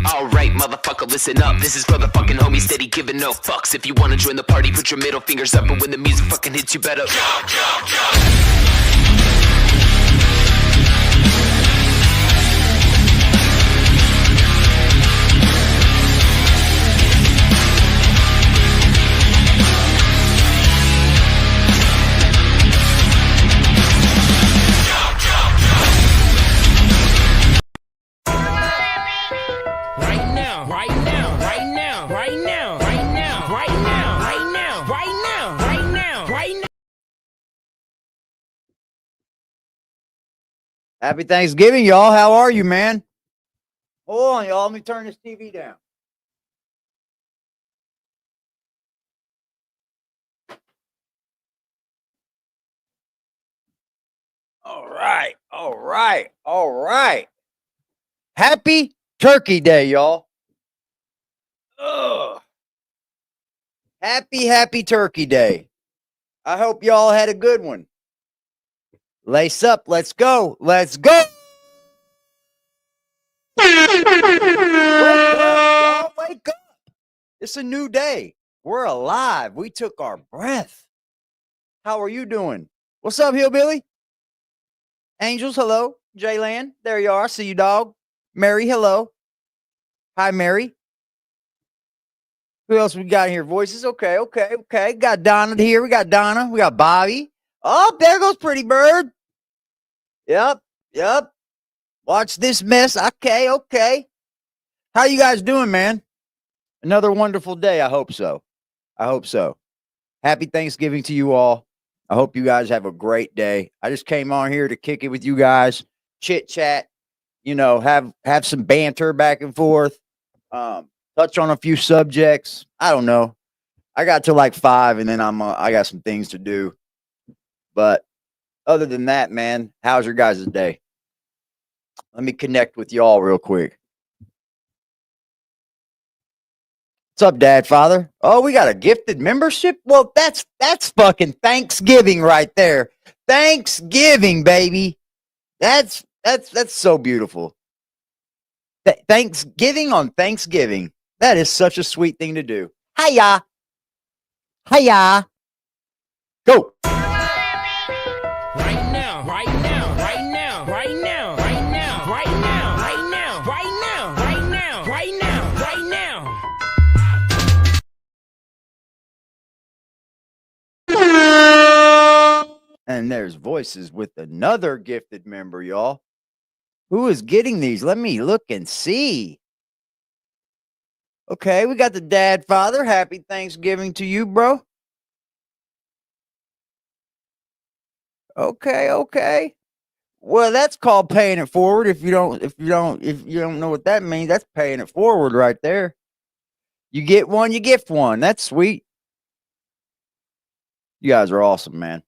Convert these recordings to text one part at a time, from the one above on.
Alright, motherfucker, listen up. This is for the fucking homies steady giving no fucks. If you wanna join the party, put your middle fingers up. And when the music fucking hits, you better jump, jump, jump. Happy Thanksgiving, y'all. How are you, man? Hold on, y'all. Let me turn this TV down. All right. All right. All right. Happy Turkey Day, y'all. Ugh. Happy Turkey Day. I hope y'all had a good one. Lace up. Let's go. Let's go. Wake up, y'all. Wake up. It's a new day. We're alive. We took our breath. How are you doing? What's up, Hillbilly? Angels, hello. Jaylan, there you are. See you, dog. Mary, hello. Hi, Mary. Who else we got here? Voices? Okay. Got Donna here. We got Donna. We got Bobby. Oh, there goes Pretty Bird. Yep. Watch this mess. Okay. How you guys doing, man? Another wonderful day. I hope so. Happy Thanksgiving to you all. I hope you guys have a great day. I just came on here to kick it with you guys, chit chat, have some banter back and forth, touch on a few subjects. I don't know. I got to like 5 and then I got some things to do. But other than that, man, how's your guys' day? Let me connect with y'all real quick. What's up, Dad, Father? Oh, we got a gifted membership? Well, that's fucking Thanksgiving right there. Thanksgiving, baby. That's so beautiful. Thanksgiving on Thanksgiving. That is such a sweet thing to do. Hiya. Go. And there's Voices with another gifted member, y'all. Who is getting these? Let me look and see. Okay, we got the Dad, Father. Happy Thanksgiving to you, bro. Okay. Well, that's called paying it forward. If you don't know what that means, that's paying it forward right there. You get one, you gift one. That's sweet. You guys are awesome, man.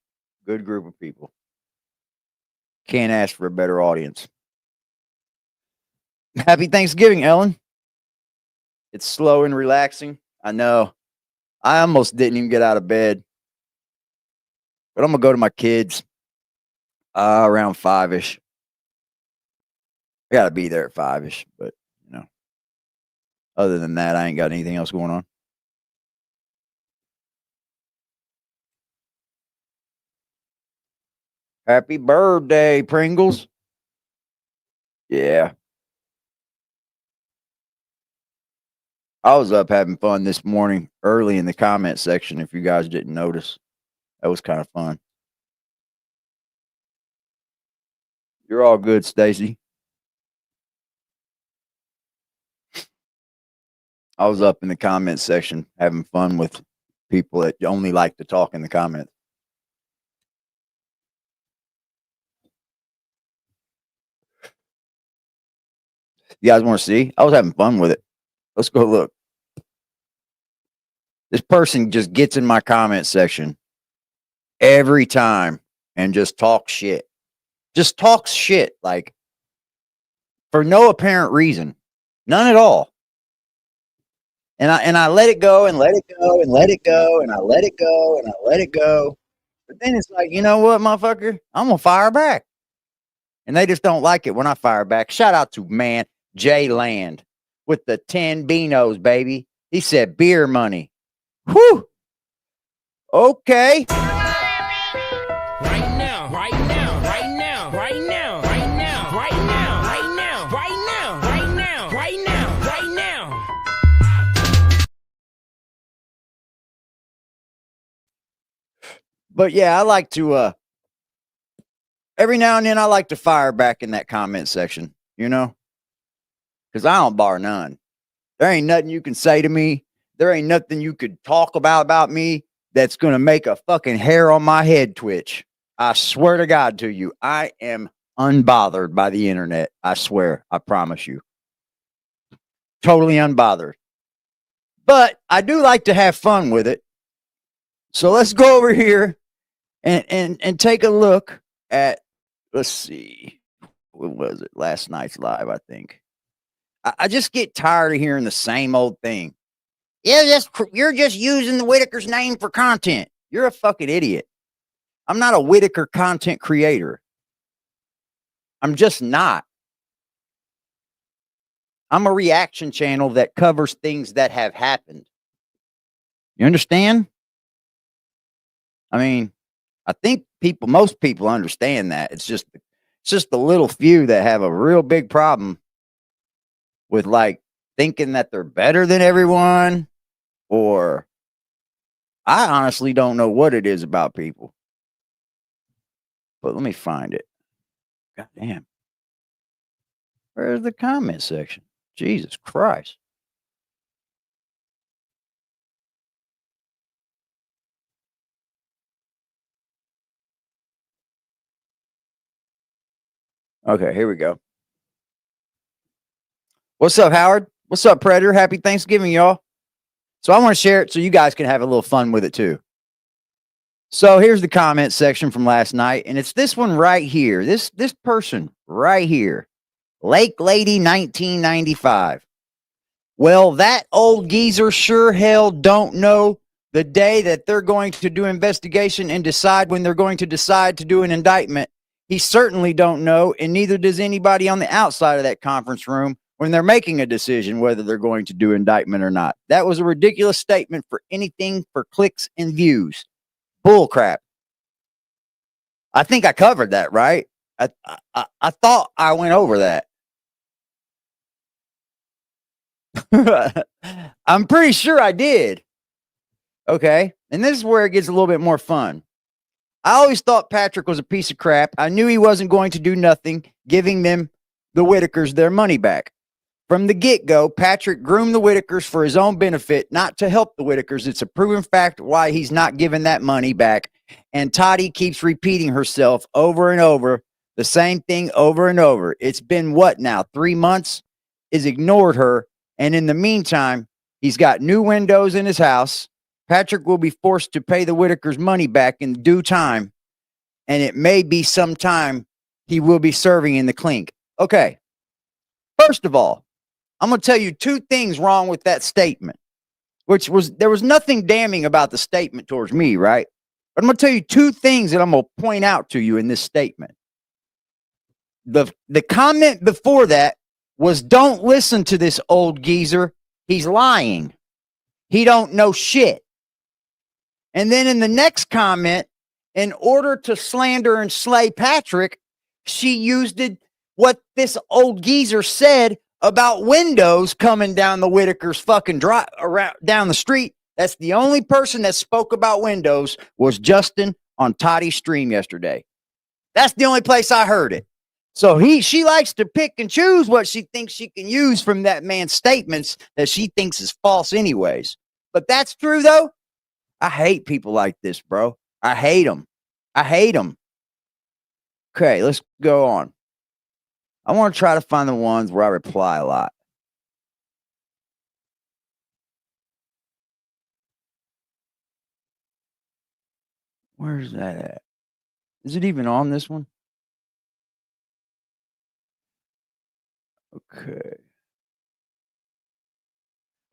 Good group of people. Can't ask for a better audience. Happy Thanksgiving, Ellen. It's slow and relaxing. I know. I almost didn't even get out of bed. But I'm going to go to my kids around 5-ish. I got to be there at 5-ish. But, other than that, I ain't got anything else going on. Happy birthday, Pringles. Yeah. I was up having fun this morning early in the comment section, if you guys didn't notice. That was kind of fun. You're all good, Stacy. I was up in the comment section having fun with people that only like to talk in the comments. You guys want to see? I was having fun with it. Let's go look. This person just gets in my comment section every time and just talks shit. Just talks shit, like, for no apparent reason. None at all. And I let it go and let it go and let it go and I let it go and I let it go. But then it's like, you know what, motherfucker? I'm going to fire back. And they just don't like it when I fire back. Shout out to J Land. with the 10 beanos, baby. He said beer money. Whew. Okay. Right now, right now, right now, right now, right now, right now, right now, right now, right now, right now, right now. But yeah, I like to every now and then I like to fire back in that comment section, you know? Because I don't bar none. There ain't nothing you can say to me. There ain't nothing you could talk about me that's going to make a fucking hair on my head twitch. I swear to God to you, I am unbothered by the internet. I swear. I promise you. Totally unbothered. But I do like to have fun with it. So let's go over here and take a look at, let's see, what was it? Last night's live, I think. I just get tired of hearing the same old thing. Yeah, you're just using the Whittaker's name for content. You're a fucking idiot. I'm not a Whittaker content creator. I'm just not. I'm a reaction channel that covers things that have happened. You understand? I mean, I think most people understand that. It's just the little few that have a real big problem with like thinking that they're better than everyone, or I honestly don't know what it is about people. But let me find it. God damn. Where's the comment section? Jesus Christ. Okay, here we go. What's up, Howard? What's up, Predator? Happy Thanksgiving, y'all. So I want to share it so you guys can have a little fun with it too. So here's the comment section from last night, and it's this one right here. This person right here. Lake Lady 1995. Well, that old geezer sure hell don't know the day that they're going to do investigation and decide when they're going to decide to do an indictment. He certainly don't know, and neither does anybody on the outside of that conference room when they're making a decision whether they're going to do indictment or not. That was a ridiculous statement for anything for clicks and views. Bull crap. I think I covered that, right? I thought I went over that. I'm pretty sure I did. Okay. And this is where it gets a little bit more fun. I always thought Patrick was a piece of crap. I knew he wasn't going to do nothing, giving them, the Whittakers, their money back. From the get-go, Patrick groomed the Whittakers for his own benefit, not to help the Whittakers. It's a proven fact why he's not giving that money back. And Toddy keeps repeating herself over and over, the same thing over and over. It's been what now? 3 months? Is ignored her. And in the meantime, he's got new windows in his house. Patrick will be forced to pay the Whittakers money back in due time. And it may be some time he will be serving in the clink. Okay. First of all, I'm going to tell you two things wrong with that statement, there was nothing damning about the statement towards me, right? But I'm going to tell you two things that I'm going to point out to you in this statement. The comment before that was, don't listen to this old geezer. He's lying. He don't know shit. And then in the next comment, in order to slander and slay Patrick, she used what this old geezer said about windows coming down the Whittaker's fucking drive around down the street. That's the only person that spoke about windows was Justin on Toddy's stream yesterday. That's the only place I heard it. So she likes to pick and choose what she thinks she can use from that man's statements that she thinks is false anyways. But that's true though. I hate people like this, bro. I hate them. I hate them. Okay, let's go on. I want to try to find the ones where I reply a lot. Where's that at? Is it even on this one? Okay.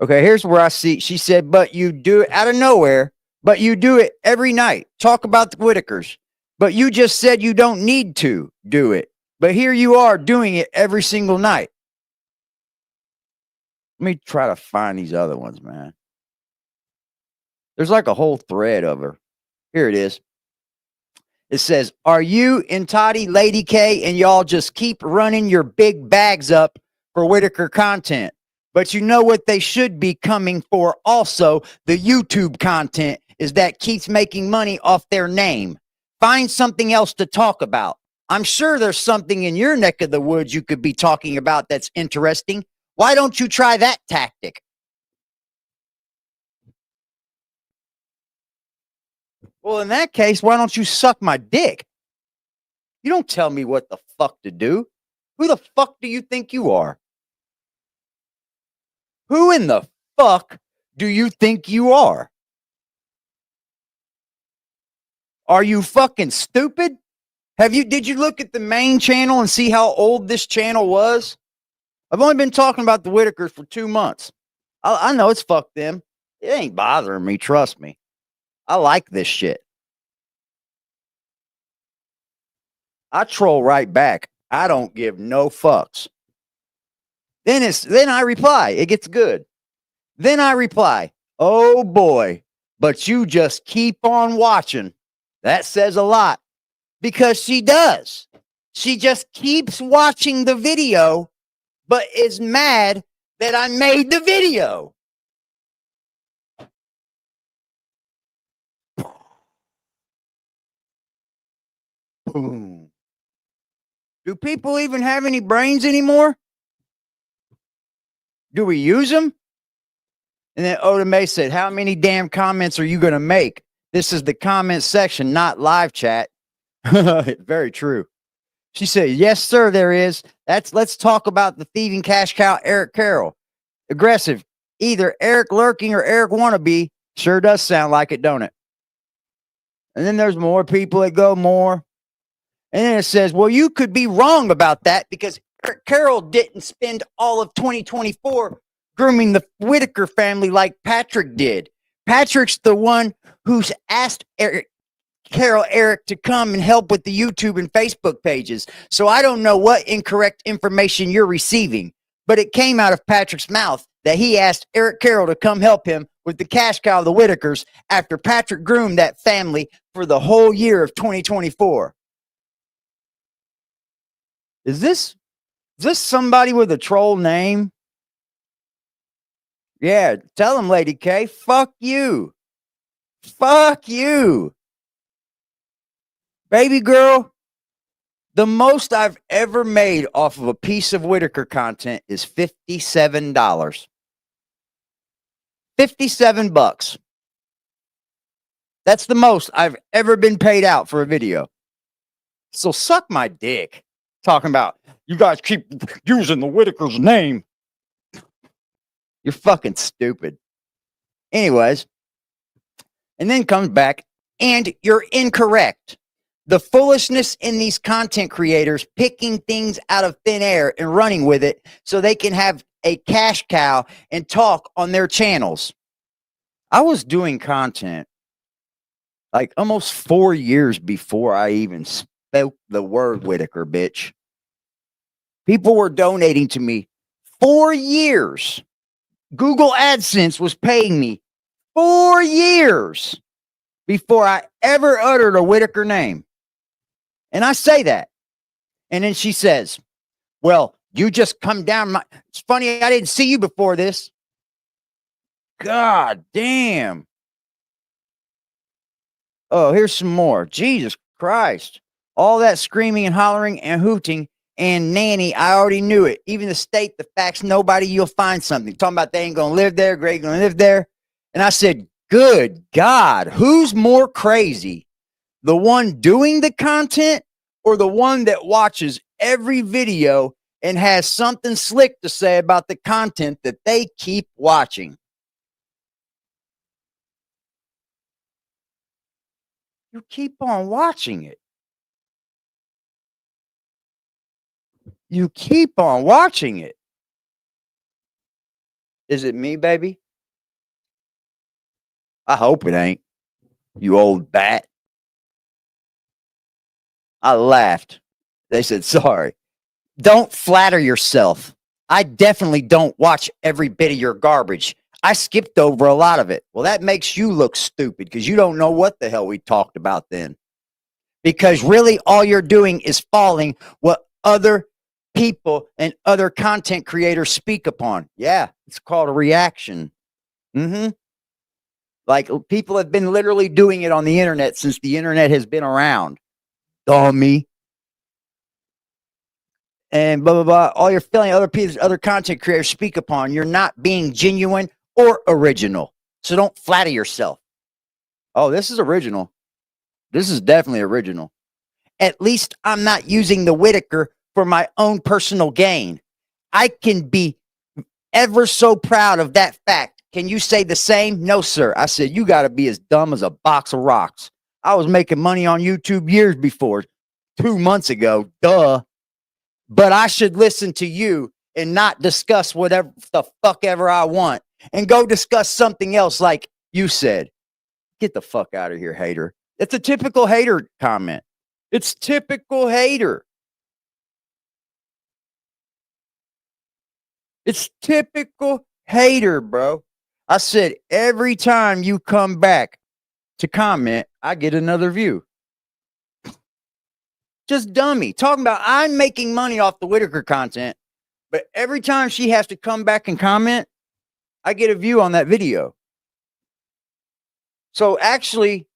Okay, here's where I see. She said, but you do it out of nowhere, but you do it every night. Talk about the Whittakers. But you just said you don't need to do it. But here you are doing it every single night. Let me try to find these other ones, man. There's like a whole thread of her. Here it is. It says, are you and Toddy, Lady K, and y'all just keep running your big bags up for Whittaker content? But you know what they should be coming for also? The YouTube content is that keeps making money off their name. Find something else to talk about. I'm sure there's something in your neck of the woods you could be talking about that's interesting. Why don't you try that tactic? Well, in that case, why don't you suck my dick? You don't tell me what the fuck to do. Who the fuck do you think you are? Who in the fuck do you think you are? Are you fucking stupid? Did you look at the main channel and see how old this channel was? I've only been talking about the Whittakers for 2 months. I know it's fuck them. It ain't bothering me, trust me. I like this shit. I troll right back. I don't give no fucks. Then I reply. It gets good. Then I reply, oh boy, but you just keep on watching. That says a lot because she does. She just keeps watching the video, but is mad that I made the video. Boom. Do people even have any brains anymore? Do we use them? And then Oda May said, how many damn comments are you going to make? This is the comment section, not live chat. Very true. She said, yes, sir, there is. Let's talk about the thieving cash cow, Eric Carroll. Aggressive. Either Eric lurking or Eric wannabe. Sure does sound like it, don't it? And then there's more people that go more. And then it says, well, you could be wrong about that because Eric Carroll didn't spend all of 2024 grooming the Whittaker family like Patrick did. Patrick's the one who's asked Eric to come and help with the YouTube and Facebook pages. So I don't know what incorrect information you're receiving, but it came out of Patrick's mouth that he asked Eric Carroll to come help him with the cash cow of the Whittakers after Patrick groomed that family for the whole year of 2024. Is this somebody with a troll name? Yeah, tell him, Lady K. Fuck you. Fuck you. Baby girl, the most I've ever made off of a piece of Whittaker content is $57. $57. That's the most I've ever been paid out for a video. So suck my dick. Talking about, you guys keep using the Whittaker's name. You're fucking stupid. Anyways, and then comes back, and you're incorrect. The foolishness in these content creators picking things out of thin air and running with it so they can have a cash cow and talk on their channels. I was doing content like almost 4 years before I even spoke the word Whittaker, bitch. People were donating to me 4 years. Google AdSense was paying me 4 years before I ever uttered a Whittaker name. And I say that. And then she says, well, you just come down. It's funny, I didn't see you before this. God damn. Oh, here's some more. Jesus Christ. All that screaming and hollering and hooting and nanny, I already knew it. Even the state, the facts, nobody, you'll find something. Talking about they ain't going to live there, Greg going to live there. And I said, good God, who's more crazy? The one doing the content or the one that watches every video and has something slick to say about the content that they keep watching? You keep on watching it. You keep on watching it. Is it me, baby? I hope it ain't. You old bat. I laughed. They said, sorry. Don't flatter yourself. I definitely don't watch every bit of your garbage. I skipped over a lot of it. Well, that makes you look stupid because you don't know what the hell we talked about then. Because really all you're doing is following what other people and other content creators speak upon. Yeah, it's called a reaction. Like people have been literally doing it on the internet since the internet has been around. Dummy. And blah, blah, blah. All you're feeling other people, other content creators speak upon. You're not being genuine or original. So don't flatter yourself. Oh, this is original. This is definitely original. At least I'm not using the Whittaker for my own personal gain. I can be ever so proud of that fact. Can you say the same? No, sir. I said, you got to be as dumb as a box of rocks. I was making money on YouTube years before, 2 months ago. Duh. But I should listen to you and not discuss whatever the fuck ever I want and go discuss something else like you said. Get the fuck out of here, hater. It's a typical hater comment. It's typical hater. It's typical hater, bro. I said every time you come back to comment, I get another view. Just dummy. Talking about I'm making money off the Whittaker content, but every time she has to come back and comment, I get a view on that video. So actually,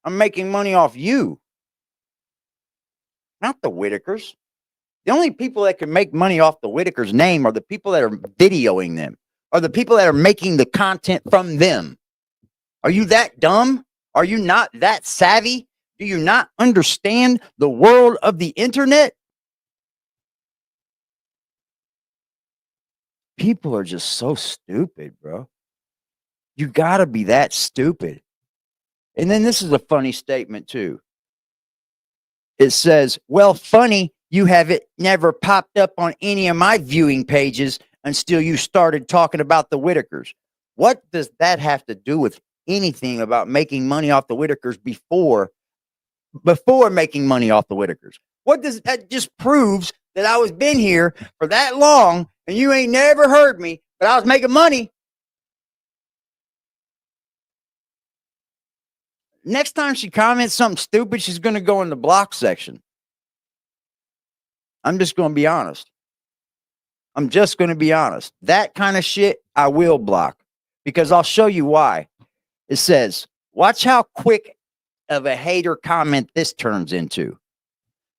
I'm making money off you, not the Whittakers. The only people that can make money off the Whittaker's name are the people that are videoing them, are the people that are making the content from them. Are you that dumb? Are you not that savvy? Do you not understand the world of the internet? People are just so stupid, bro. You gotta be that stupid. And then this is a funny statement too. It says, well, funny, you have it never popped up on any of my viewing pages until you started talking about the Whittakers. What does that have to do with anything about making money off the Whittakers before making money off the Whittakers? What does that just proves that I was been here for that long and you ain't never heard me, but I was making money. Next time she comments something stupid, she's going to go in the block section. I'm just going to be honest. I'm just going to be honest. That kind of shit, I will block because I'll show you why. It says, watch how quick of a hater comment this turns into.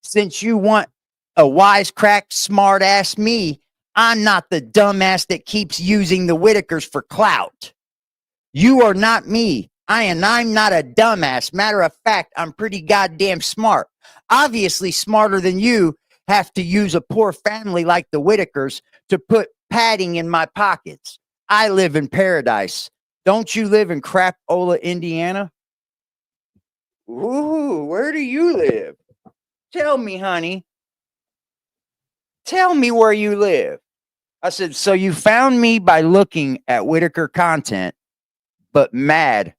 Since you want a wisecrack, smart ass me, I'm not the dumbass that keeps using the Whittakers for clout. You are not me. I'm not a dumbass. Matter of fact, I'm pretty goddamn smart. Obviously smarter than you have to use a poor family like the Whittakers to put padding in my pockets. I live in paradise. Don't you live in Crapola, Indiana? Ooh, where do you live? Tell me, honey. Tell me where you live. I said, so you found me by looking at Whittaker content, but mad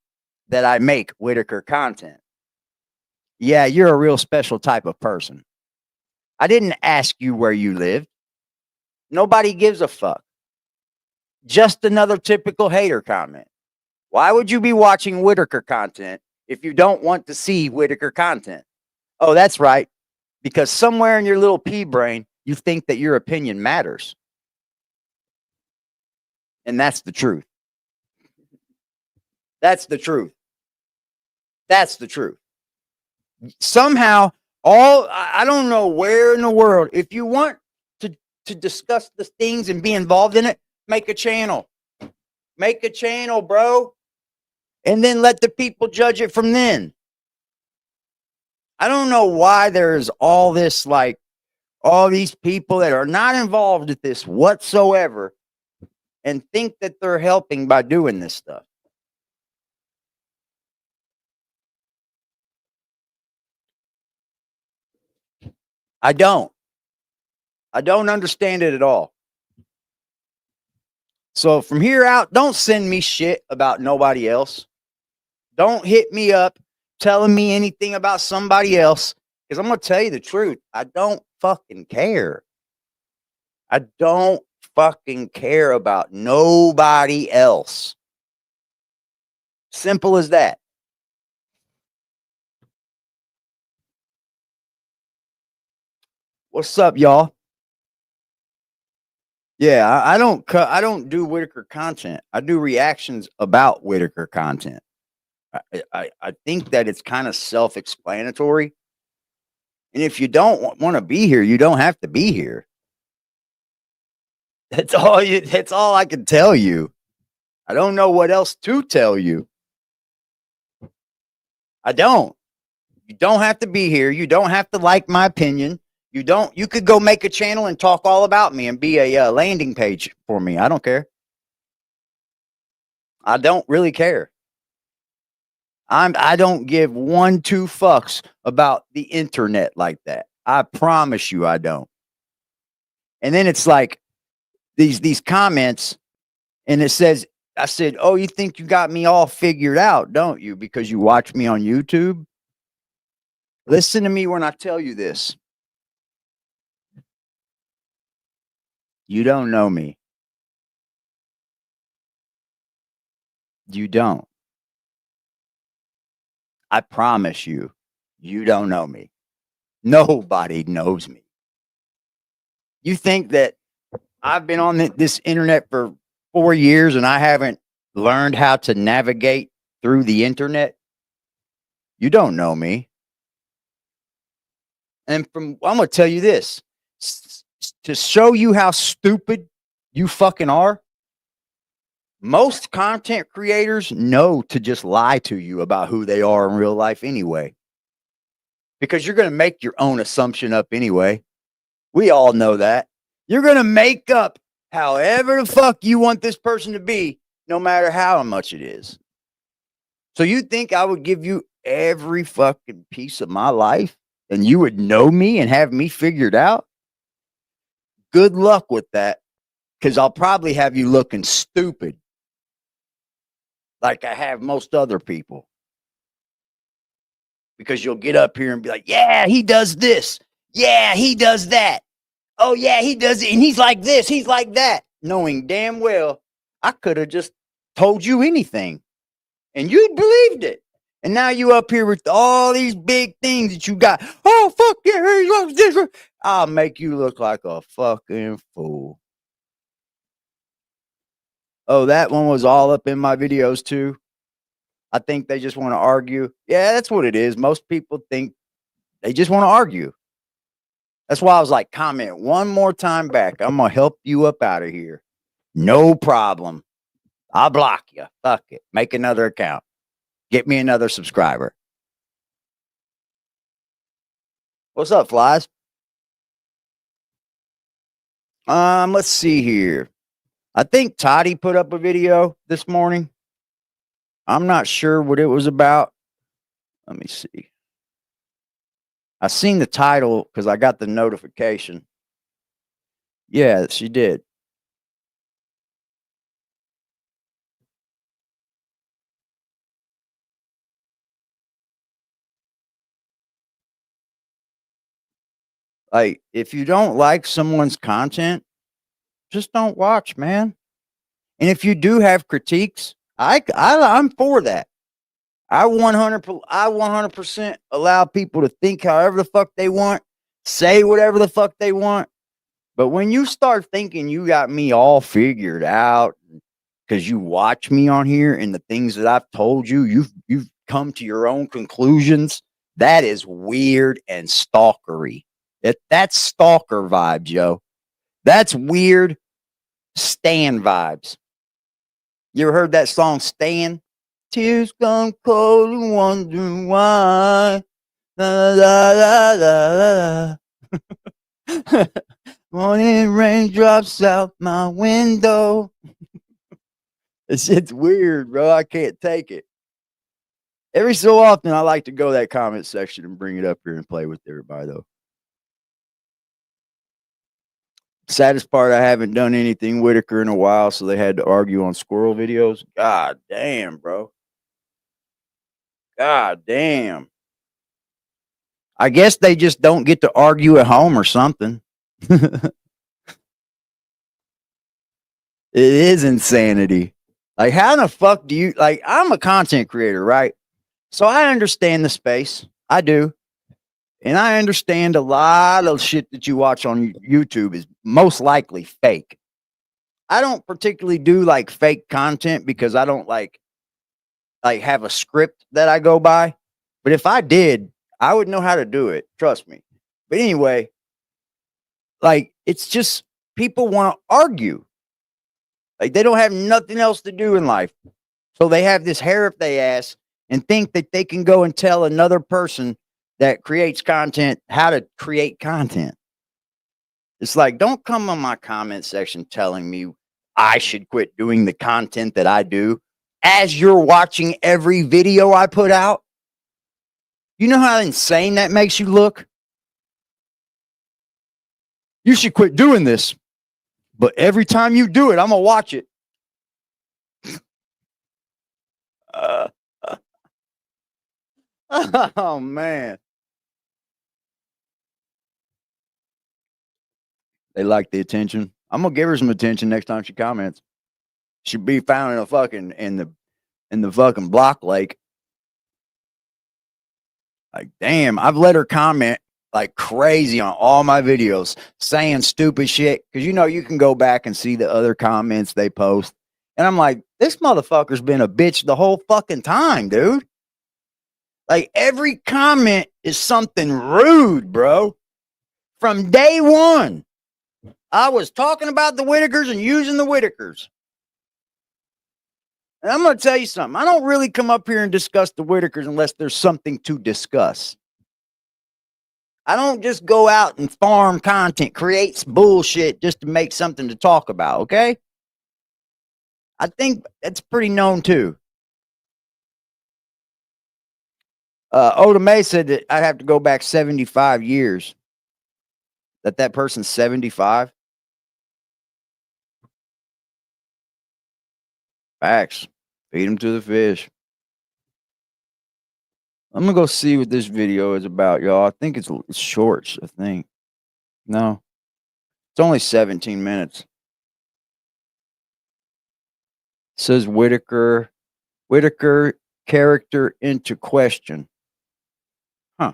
that I make Whittaker content. Yeah, you're a real special type of person. I didn't ask you where you lived. Nobody gives a fuck. Just another typical hater comment. Why would you be watching Whittaker content if you don't want to see Whittaker content? Oh, that's right. Because somewhere in your little pea brain, you think that your opinion matters. And that's the truth. That's the truth. That's the truth. Somehow, I don't know where in the world, if you want to discuss the things and be involved in it, make a channel. Make a channel, bro. And then let the people judge it from then. I don't know why there's all this, like, all these people that are not involved with this whatsoever and think that they're helping by doing this stuff. I don't understand it at all. So from here out, don't send me shit about nobody else. Don't hit me up telling me anything about somebody else, because I'm going to tell you the truth. I don't fucking care. I don't fucking care about nobody else. Simple as that. What's up, y'all? Yeah, I don't do Whittaker content. I do reactions about Whittaker content. I think that it's kind of self-explanatory. And if you don't want to be here, you don't have to be here. That's all I can tell you. I don't know what else to tell you. I don't. You don't have to be here. You don't have to like my opinion. You could go make a channel and talk all about me and be a landing page for me. I don't care. I don't really care. I don't give 2 fucks about the internet like that. I promise you I don't. And then it's like these comments, and it says, I said, "Oh, you think you got me all figured out, don't you? Because you watch me on YouTube." Listen to me when I tell you this. You don't know me. You don't. I promise you, you don't know me. Nobody knows me. You think that I've been on this internet for 4 years and I haven't learned how to navigate through the internet? You don't know me. And I'm going to tell you this, to show you how stupid you fucking are. Most content creators know to just lie to you about who they are in real life anyway, because you're going to make your own assumption up anyway. We all know that. You're going to make up however the fuck you want this person to be, no matter how much it is. So you think I would give you every fucking piece of my life and you would know me and have me figured out? Good luck with that, because I'll probably have you looking stupid like I have most other people. Because you'll get up here and be like, yeah, he does this. Yeah, he does that. Oh, yeah, he does it. And he's like this. He's like that. Knowing damn well I could have just told you anything and you believed it. And now you up here with all these big things that you got. Oh, fuck yeah, he loves this. I'll make you look like a fucking fool. Oh, that one was all up in my videos too. I think they just want to argue. Yeah, that's what it is. Most people think they just want to argue. That's why I was like, comment one more time back. I'm going to help you up out of here. No problem. I'll block you. Fuck it. Make another account. Get me another subscriber. What's up, flies? Let's see here. I think Toddy put up a video this morning. I'm not sure what it was about. Let me see. I seen the title because I got the notification. Yeah, she did. Like, if you don't like someone's content, just don't watch, man. And if you do have critiques, I'm for that. I 100% allow people to think however the fuck they want, say whatever the fuck they want. But when you start thinking you got me all figured out because you watch me on here and the things that I've told you, you've come to your own conclusions, that is weird and stalkery. That's stalker vibes, yo. That's weird Stan vibes. You ever heard that song, Stan? Tears come cold and wondering why. La, la, la, la, la. Morning rain drops out my window. This shit's weird, bro. I can't take it. Every so often, I like to go to that comment section and bring it up here and play with everybody, though. Saddest part, I haven't done anything Whittaker in a while, so they had to argue on squirrel videos. God damn, bro. God damn. I guess they just don't get to argue at home or something. It is insanity. Like, how in the fuck do you like? I'm a content creator, right? So I understand the space. I do. And I understand a lot of shit that you watch on YouTube is most likely fake. I don't particularly do like fake content because I don't like have a script that I go by. But if I did, I would know how to do it. Trust me. But anyway, like it's just people want to argue. Like they don't have nothing else to do in life. So they have this hair up their ass and think that they can go and tell another person that creates content how to create content. It's like, don't come on my comment section telling me I should quit doing the content that I do as you're watching every video I put out. You know how insane that makes you look? You should quit doing this. But every time you do it, I'm going to watch it. Oh, man. They like the attention. I'm going to give her some attention next time she comments. She'll be found in a fucking, in the fucking block lake. Like, damn, I've let her comment like crazy on all my videos saying stupid shit. Cause you know, you can go back and see the other comments they post. And I'm like, this motherfucker's been a bitch the whole fucking time, dude. Like every comment is something rude, bro. From day one, I was talking about the Whittakers and using the Whittakers. And I'm going to tell you something. I don't really come up here and discuss the Whittakers unless there's something to discuss. I don't just go out and farm content, create bullshit just to make something to talk about, okay? I think that's pretty known too. Oda May said that I'd have to go back 75 years. That person's 75. Facts. Feed them to the fish. I'm going to go see what this video is about, y'all. I think it's shorts, I think. No. It's only 17 minutes. It says Whittaker character into question. Huh.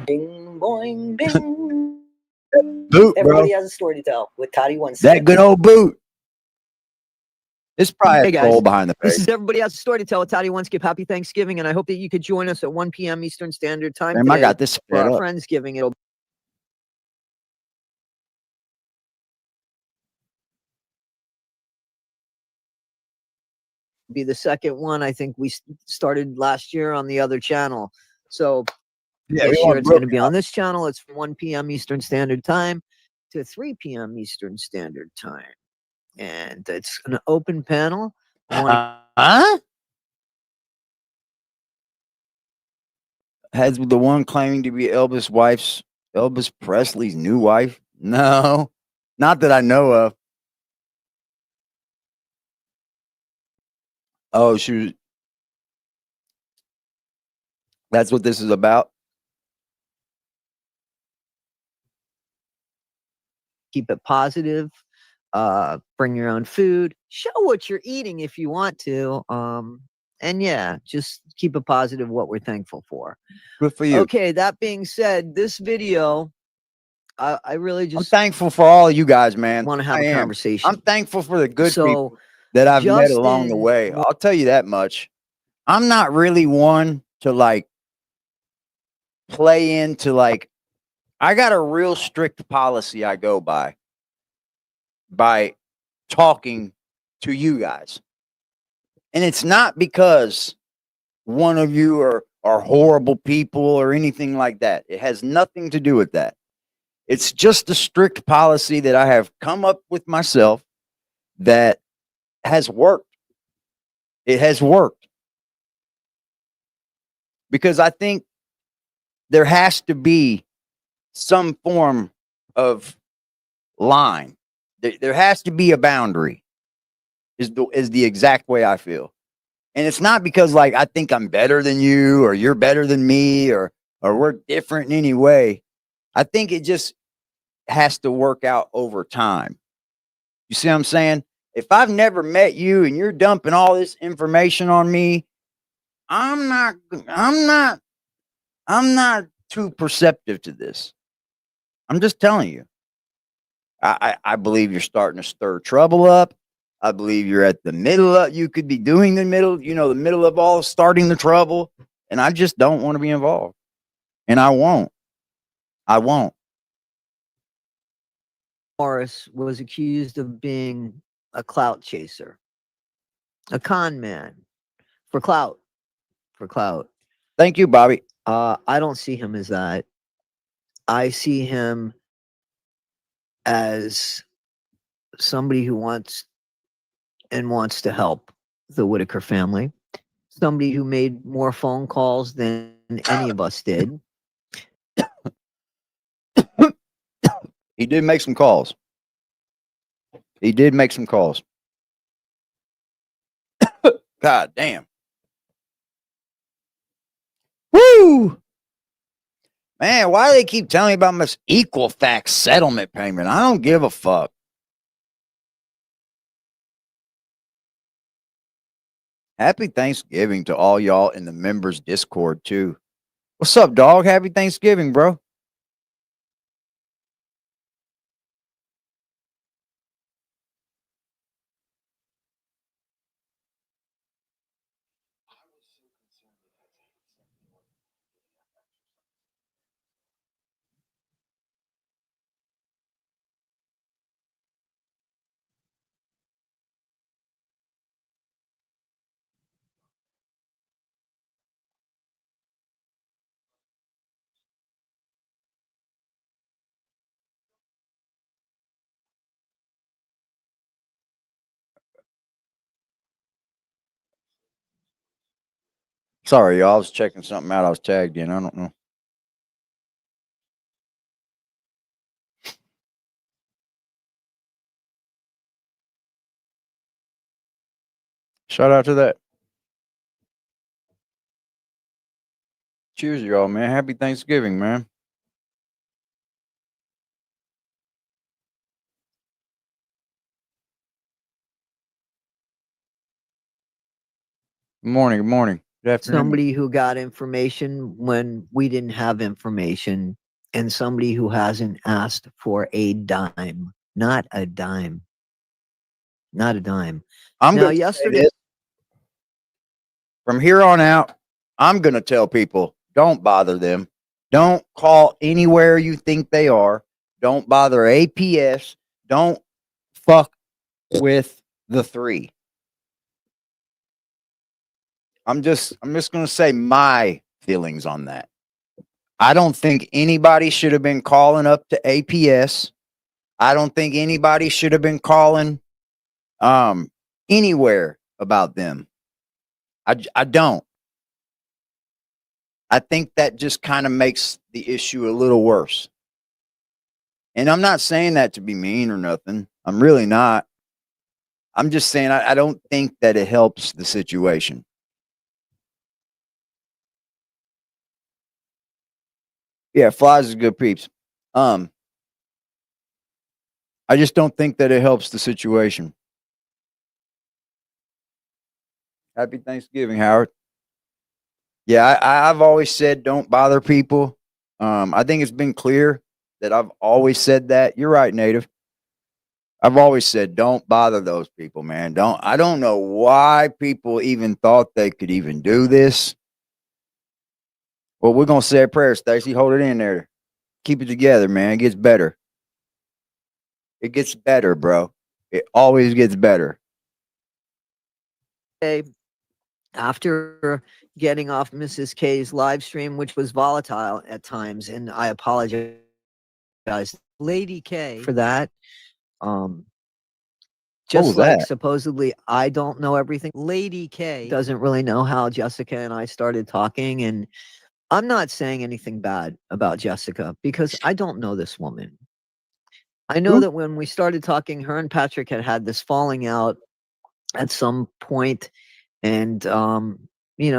Ding, boing, ding. Boot, Everybody bro. has a story to tell with Toddy One. That good old boot. It's probably Hey a guys, troll behind the this face. is Everybody Has a Story to Tell with Toddy One. Skip Happy Thanksgiving, and I hope that you could join us at 1 p.m. Eastern Standard Time Damn, I today got this for set our up. Friendsgiving. It'll be the second one. I think we started last year on the other channel. So Yeah, this year it's going to be on this channel. It's from 1 p.m. Eastern Standard Time to 3 p.m. Eastern Standard Time. And it's an open panel. Huh? Has the one claiming to be Elvis Presley's new wife? No, not that I know of. Oh, she was. That's what this is about. Keep it positive. Bring your own food. Show what you're eating if you want to. And yeah, just keep it positive. What we're thankful for. Good for you. Okay, that being said, this video, I really I'm just thankful for all of you guys, man. want to have I a am. conversation. I'm thankful for the good So, people that I've met along the Justin way. I'll tell you that much. I'm not really one to like play into like. I got a real strict policy I go by talking to you guys. And it's not because one of you are horrible people or anything like that. It has nothing to do with that. It's just a strict policy that I have come up with myself that has worked. It has worked. Because I think there has to be some form of line. There has to be a boundary. Is the exact way I feel. And it's not because like I think I'm better than you or you're better than me or we're different in any way. I think it just has to work out over time. You see what I'm saying? If I've never met you and you're dumping all this information on me, I'm not too perceptive to this. I'm just telling you. I believe you're starting to stir trouble up. I believe you're at the middle of, you could be doing the middle, the middle of all starting the trouble. And I just don't want to be involved. And I won't. Morris was accused of being a clout chaser, a con man for clout. Thank you, Bobby. I don't see him as that. I see him as somebody who wants to help the Whittaker family. Somebody who made more phone calls than any of us did. He did make some calls. God damn. Woo! Man, why do they keep telling me about this equal fax settlement payment? I don't give a fuck. Happy Thanksgiving to all y'all in the members Discord too. What's up, dog? Happy Thanksgiving, bro. Sorry, y'all. I was checking something out. I was tagged in. I don't know. Shout out to that. Cheers, y'all, man. Happy Thanksgiving, man. Good morning. Good morning. Good afternoon. Somebody who got information when we didn't have information, and somebody who hasn't asked for a dime. Not a dime. I'm now, going yesterday, from here on out, I'm going to tell people don't bother them. Don't call anywhere you think they are. Don't bother APS. Don't fuck with the three. I'm just going to say my feelings on that. I don't think anybody should have been calling up to APS. I don't think anybody should have been calling anywhere about them. I don't. I think that just kind of makes the issue a little worse. And I'm not saying that to be mean or nothing. I'm really not. I'm just saying I don't think that it helps the situation. Yeah, Flies is good peeps. I just don't think that it helps the situation. Happy Thanksgiving, Howard. Yeah, I've always said don't bother people. I think it's been clear that I've always said that. You're right, Native. I've always said don't bother those people, man. I don't know why people even thought they could even do this. Well, we're gonna say a prayer, Stacy. Hold it in there. Keep it together, man. It gets better. It gets better, bro. It always gets better. After getting off Mrs. K's live stream, which was volatile at times, and I apologize, Lady K, for that. Just like that? Supposedly I don't know everything. Lady K doesn't really know how Jessica and I started talking, and I'm not saying anything bad about Jessica because I don't know this woman. I know that when we started talking, her and Patrick had this falling out at some point, And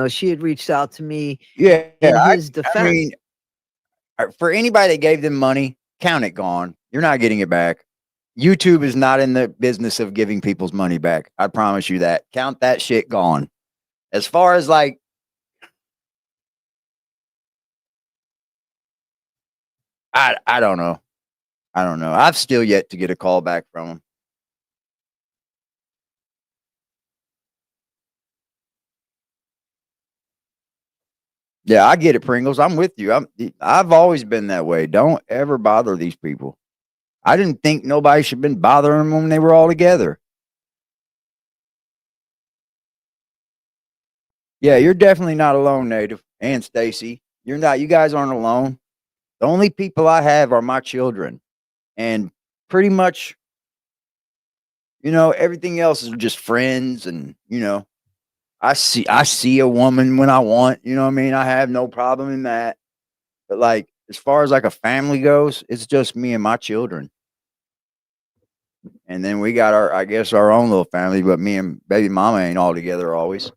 she had reached out to me Yeah, in I his defense. mean, for anybody that gave them money, count it gone. You're not getting it back. YouTube is not in the business of giving people's money back. I promise you that. Count that shit gone. As far as like, I don't know. I don't know. I've still yet to get a call back from them. Yeah, I get it, Pringles. I'm with you. I've always been that way. Don't ever bother these people. I didn't think nobody should have been bothering them when they were all together. Yeah, you're definitely not alone, Native and Stacy. You're not. You guys aren't alone. The only people I have are my children, and pretty much, everything else is just friends. And I see a woman when I want. You know what I mean? I have no problem in that. But like, as far as like a family goes, it's just me and my children. And then we got I guess, our own little family, but me and baby mama ain't all together always.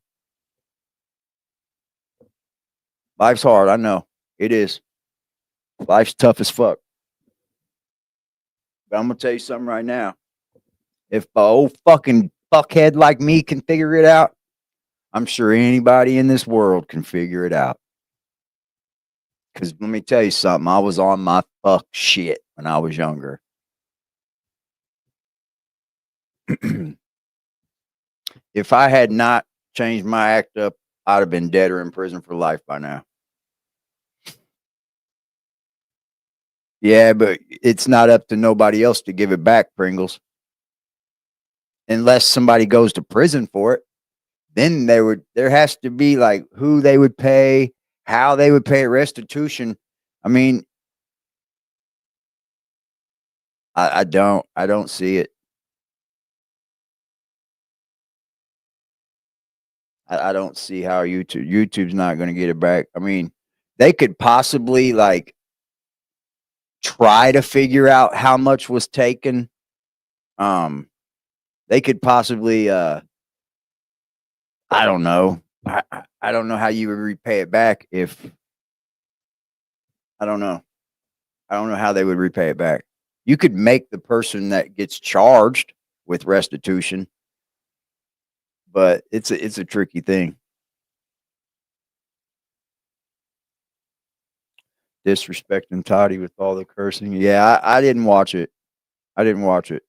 Life's hard. I know it is. Life's tough as fuck. But I'm gonna tell you something right now. If a old fucking fuckhead like me can figure it out, I'm sure anybody in this world can figure it out. Because let me tell you something. I was on my fuck shit when I was younger. If I had not changed my act up, I'd have been dead or in prison for life by now. Yeah, but it's not up to nobody else to give it back, Pringles. Unless somebody goes to prison for it, then there has to be like who they would pay, how they would pay restitution. I mean, I don't see it. I don't see how YouTube's not going to get it back. I mean, they could possibly like try to figure out how much was taken. They could possibly I don't know. I don't know how you would repay it back if I don't know. I don't know how they would repay it back. You could make the person that gets charged with restitution, but it's a tricky thing. Disrespecting Toddy with all the cursing. Yeah, I didn't watch it. I didn't watch it.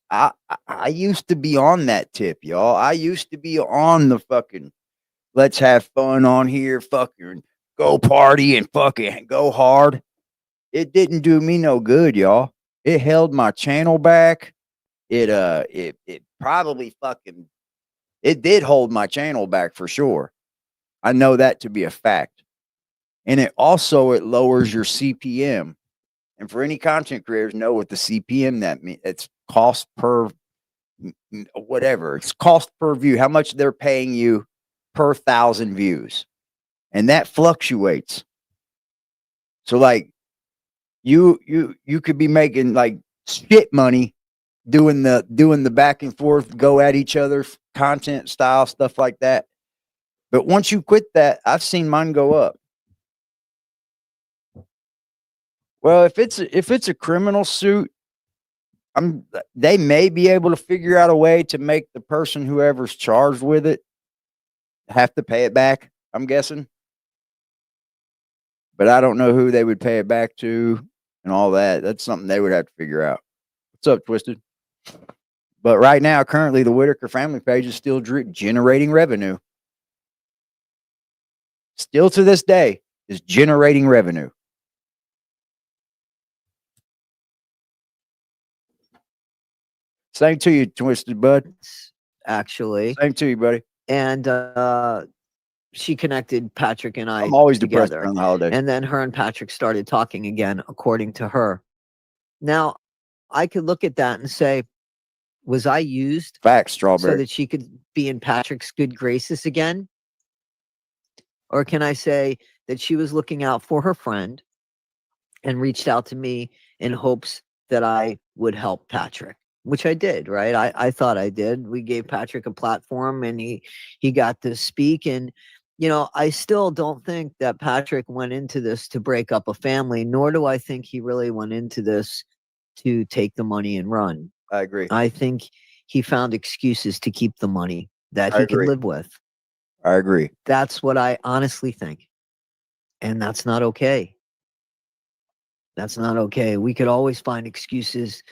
I used to be on that tip, y'all. I used to be on the fucking let's have fun on here, fucking go party and fucking go hard. It didn't do me no good, y'all. It held my channel back. It probably fucking it did hold my channel back for sure. I know that to be a fact. And it lowers your CPM. And for any content creators know what the CPM that means. It's cost per whatever. It's cost per view. How much they're paying you per 1,000 views. And that fluctuates. So like you could be making like shit money doing the back and forth, go at each other content style, stuff like that. But once you quit that, I've seen mine go up. Well, if it's a criminal suit, they may be able to figure out a way to make the person whoever's charged with it have to pay it back, I'm guessing. But I don't know who they would pay it back to and all that. That's something they would have to figure out. What's up, Twisted? But right now, currently, the Whittaker family page is still generating revenue. Still to this day, is generating revenue. Same to you, Twisted Bud. Actually, Same to you, buddy. And she connected Patrick and I I'm always together. depressed on the holidays. And then her and Patrick started talking again, according to her. Now, I could look at that and say, was I used Facts, Strawberry. so that she could be in Patrick's good graces again? Or can I say that she was looking out for her friend and reached out to me in hopes that I would help Patrick? which I did, right? I thought I did. We gave Patrick a platform and he got to speak. And, you know, I still don't think that Patrick went into this to break up a family, nor do I think he really went into this to take the money and run. I agree. I think he found excuses to keep the money that I he could agree. live with. I agree. That's what I honestly think. And that's not okay. That's not okay. We could always find excuses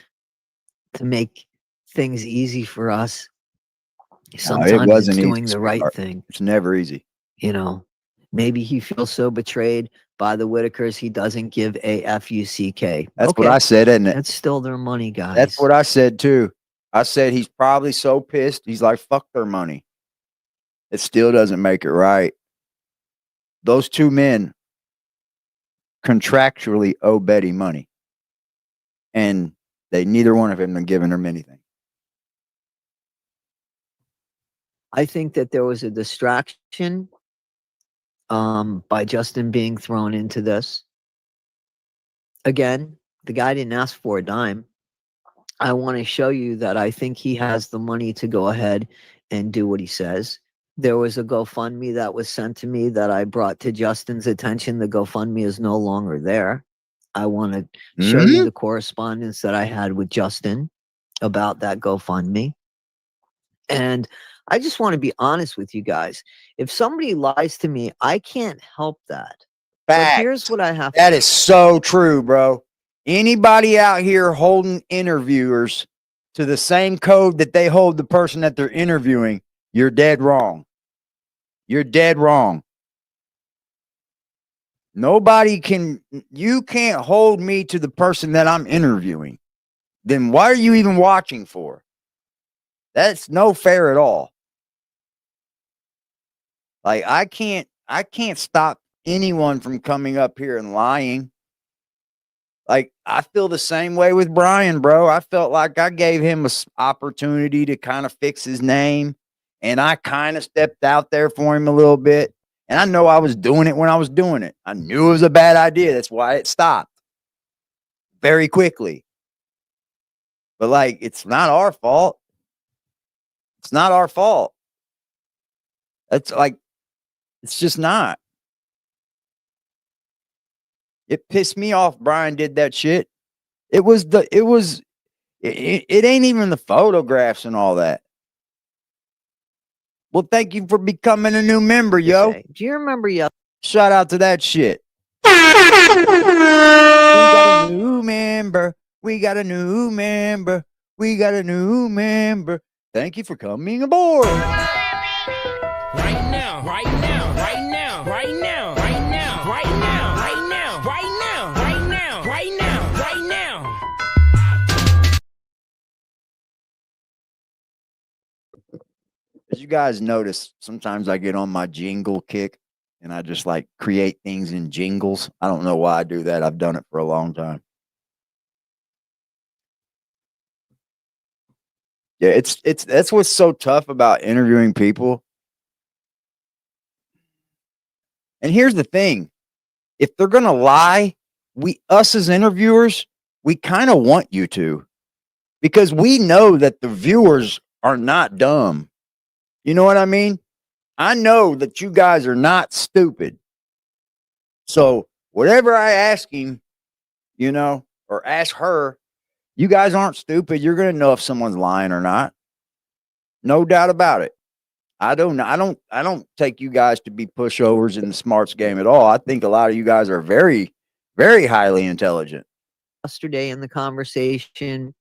to make things easy for us. Sometimes it wasn't it's easy, doing the right sweetheart. thing. It's never easy. You know, maybe he feels so betrayed by the Whittakers, he doesn't give a F-U-C-K. That's what I said, isn't it? That's still their money, guys. That's what I said too. I said he's probably so pissed. He's like, fuck their money. It still doesn't make it right. Those two men contractually owe Betty money. And neither one of them have given her anything. I think that there was a distraction by Justin being thrown into this. Again, the guy didn't ask for a dime. I want to show you that I think he has the money to go ahead and do what he says. There was a GoFundMe that was sent to me that I brought to Justin's attention. The GoFundMe is no longer there. I want to show you the correspondence that I had with Justin about that GoFundMe. And I just want to be honest with you guys. If somebody lies to me, I can't help that. But here's what I have. That is so true, bro. Anybody out here holding interviewers to the same code that they hold the person that they're interviewing, you're dead wrong. You're dead wrong. You can't hold me to the person that I'm interviewing. Then why are you even watching for? That's no fair at all. Like I can't stop anyone from coming up here and lying. Like I feel the same way with Brian, bro. I felt like I gave him an opportunity to kind of fix his name, and I kind of stepped out there for him a little bit. And I know I was doing it when I was doing it. I knew it was a bad idea. That's why it stopped very quickly. But like, it's not our fault. It's not our fault. It's like, it's just not. It pissed me off. Brian did that shit. It ain't even the photographs and all that. Well, thank you for becoming a new member, yo. Do you remember Shout out to that shit. We got a new member. We got a new member. We got a new member. Thank you for coming aboard. Right now, right now, right now, right now, right now, right now, right now, right now, right now, right now, right now. As you guys notice, sometimes I get on my jingle kick and I just like create things in jingles. I don't know why I do that. I've done it for a long time. Yeah, that's what's so tough about interviewing people. And here's the thing. If they're going to lie, us as interviewers, we kind of want you to, because we know that the viewers are not dumb. You know what I mean? I know that you guys are not stupid. So whatever I ask him, or ask her, you guys aren't stupid. You're going to know if someone's lying or not. No doubt about it. I don't take you guys to be pushovers in the smarts game at all. I think a lot of you guys are very, very highly intelligent. Yesterday in the conversation,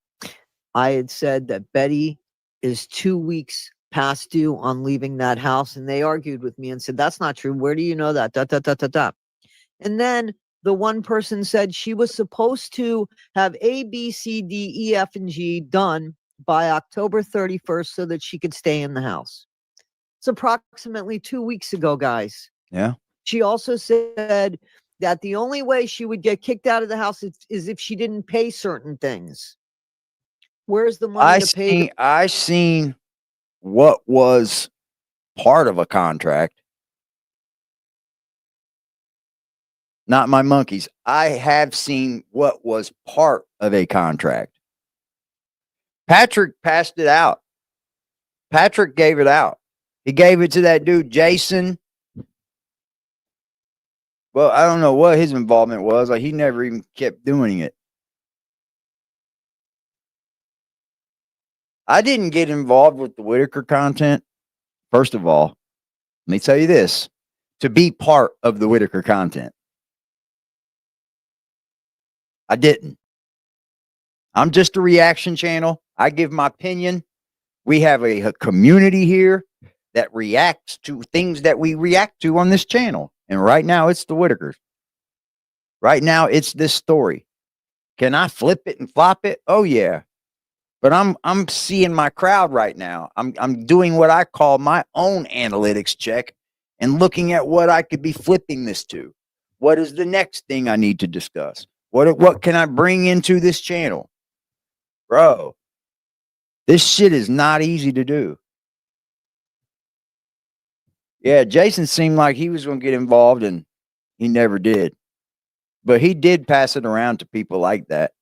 I had said that Betty is 2 weeks past due on leaving that house, and they argued with me and said, that's not true. Where do you know that? Da, da, da, da, da. And then the one person said she was supposed to have A, B, C, D, E, F, and G done by October 31st so that she could stay in the house. It's approximately 2 weeks ago, guys. Yeah. She also said that the only way she would get kicked out of the house is if she didn't pay certain things. Where's the money to pay? I seen what was part of a contract. Not my monkeys. I have seen what was part of a contract. Patrick passed it out. Patrick gave it out. He gave it to that dude, Jason. Well, I don't know what his involvement was. Like, he never even kept doing it. I didn't get involved with the Whittaker content. First of all, let me tell you this, to be part of the Whittaker content. I didn't. I'm just a reaction channel. I give my opinion. We have a community here that reacts to things that we react to on this channel. And right now it's the Whittakers. Right now it's this story. Can I flip it and flop it? Oh yeah. But I'm seeing my crowd right now. I'm doing what I call my own analytics check and looking at what I could be flipping this to. What is the next thing I need to discuss? What can I bring into this channel? Bro, this shit is not easy to do. Yeah, Jason seemed like he was going to get involved and he never did. But he did pass it around to people like that.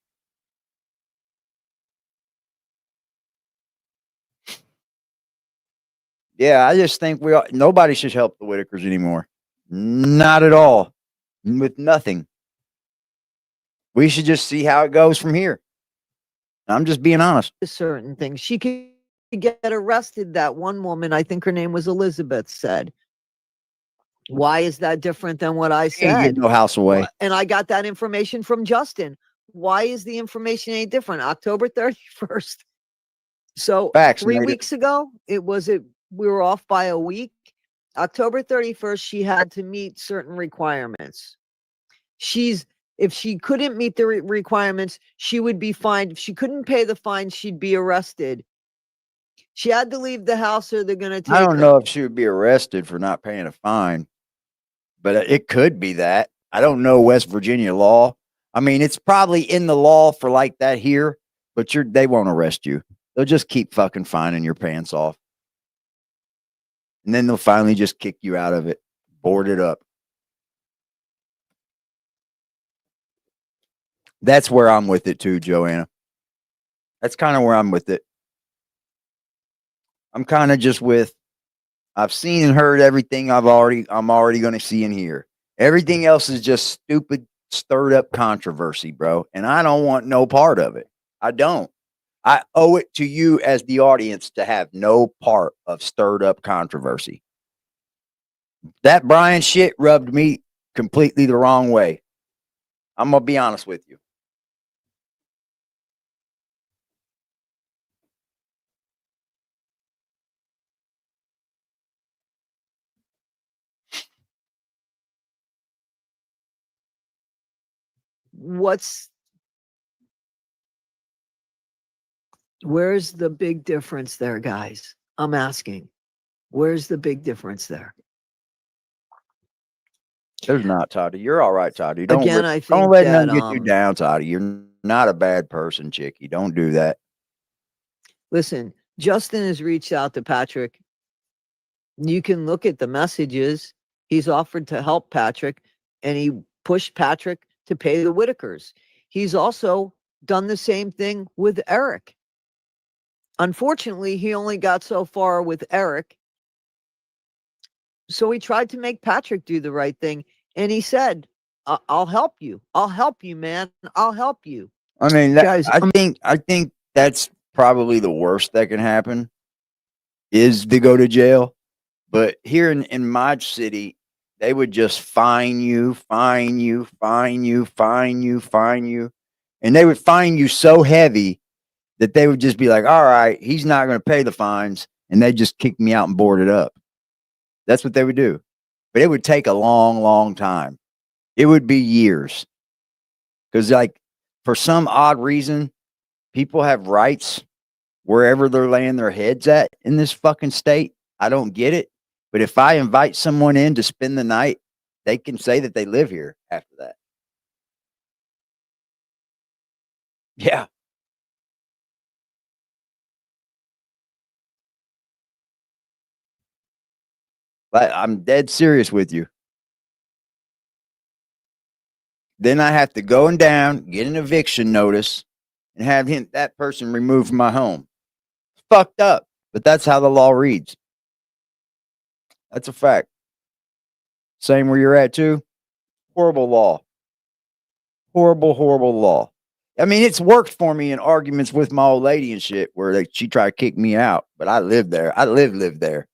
Yeah, I just think nobody should help the Whittakers anymore. Not at all. With nothing. We should just see how it goes from here. I'm just being honest. Certain things. She could get arrested. That one woman, I think her name was Elizabeth, said. Why is that different than what I Can't said? get no house away. And I got that information from Justin. Why is the information any different? October 31st. So Facts, 3 native. weeks ago, we were off by a week. October 31st, she had to meet certain requirements. If she couldn't meet the requirements, she would be fined. If she couldn't pay the fine, she'd be arrested. She had to leave the house or they're going to take I don't her. know if she would be arrested for not paying a fine, but it could be that. I don't know West Virginia law. I mean, it's probably in the law for like that here, but they won't arrest you. They'll just keep fucking fining your pants off. And then they'll finally just kick you out of it, board it up. That's where I'm with it too, Joanna. That's kind of where I'm with it. I'm kind of just with, I've seen and heard everything I'm already going to see and hear. Everything else is just stupid, stirred up controversy, bro. And I don't want no part of it. I don't. I owe it to you as the audience to have no part of stirred up controversy. That Brian shit rubbed me completely the wrong way. I'm going to be honest with you. Where's the big difference there, guys? I'm asking. Where's the big difference there? There's not, Toddy. You're all right, Toddy. Again, I think don't let that, nothing get you down, Toddy. You're not a bad person, Chickie. Don't do that. Listen, Justin has reached out to Patrick. You can look at the messages. He's offered to help Patrick, and he pushed Patrick to pay the Whittakers. He's also done the same thing with Eric. Unfortunately, he only got so far with Eric. So he tried to make Patrick do the right thing. And he said, I'll help you. I'll help you, man. I'll help you. I mean, Guys, I think that's probably the worst that can happen is to go to jail. But here in my city, they would just fine you. And they would fine you so heavy that they would just be like, all right, he's not going to pay the fines. And they just kick me out and board it up. That's what they would do. But it would take a long, long time. It would be years. Because, like, for some odd reason, people have rights wherever they're laying their heads at in this fucking state. I don't get it. But if I invite someone in to spend the night, they can say that they live here after that. Yeah. But I'm dead serious with you. Then I have to go down, get an eviction notice, and have that person removed from my home. It's fucked up, but that's how the law reads. That's a fact. Same where you're at too. Horrible law. Horrible, horrible law. I mean, it's worked for me in arguments with my old lady and shit where she tried to kick me out, but I lived there. I lived there.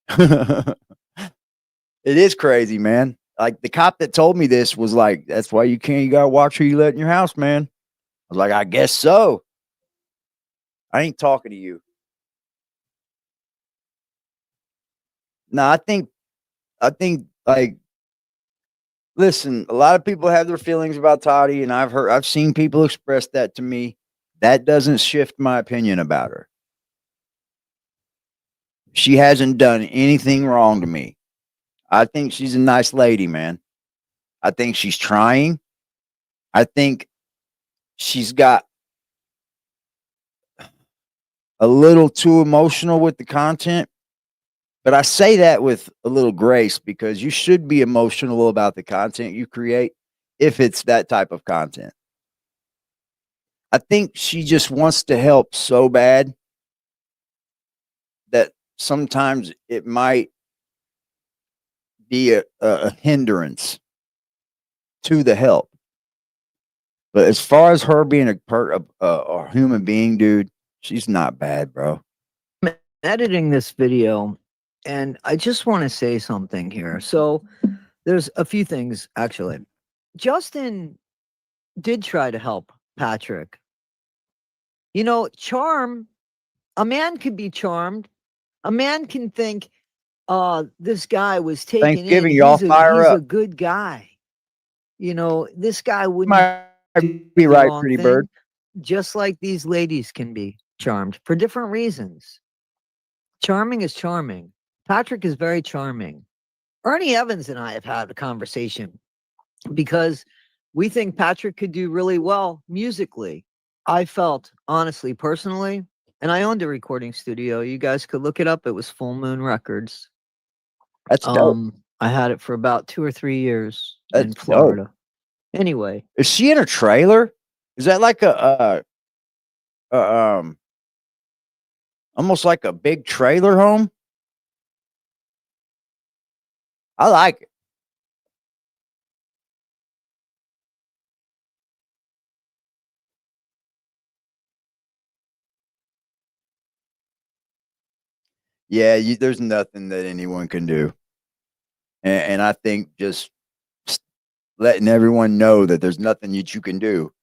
It is crazy, man. Like the cop that told me this was like, that's why you gotta watch who you let in your house, man. I was like, I guess so. I ain't talking to you. No, I think like, listen, a lot of people have their feelings about Toddy, and I've seen people express that to me. That doesn't shift my opinion about her. She hasn't done anything wrong to me. I think she's a nice lady, man. I think she's trying. I think she's got a little too emotional with the content. But I say that with a little grace because you should be emotional about the content you create if it's that type of content. I think she just wants to help so bad that sometimes it might be a hindrance to the help. But as far as her being a human being, dude, she's not bad, bro. I'm editing this video, and I just want to say something here. So there's a few things, actually. Justin did try to help Patrick. You know, charm, a man could be charmed. A man can think, this guy was taken in. Thanksgiving, y'all fire He's up. a good guy. You know, this guy wouldn't Might do be the right, wrong pretty thing, bird. just like these ladies can be charmed for different reasons. Charming is charming. Patrick is very charming. Ernie Evans and I have had a conversation because we think Patrick could do really well musically. I felt, honestly, personally, and I owned a recording studio. You guys could look it up. It was Full Moon Records. That's dope. I had it for about 2 or 3 years in That's Florida. dope. Anyway, Is she in a trailer? Is that like almost like a big trailer home? I like it. Yeah, there's nothing that anyone can do. And I think just letting everyone know that there's nothing that you can do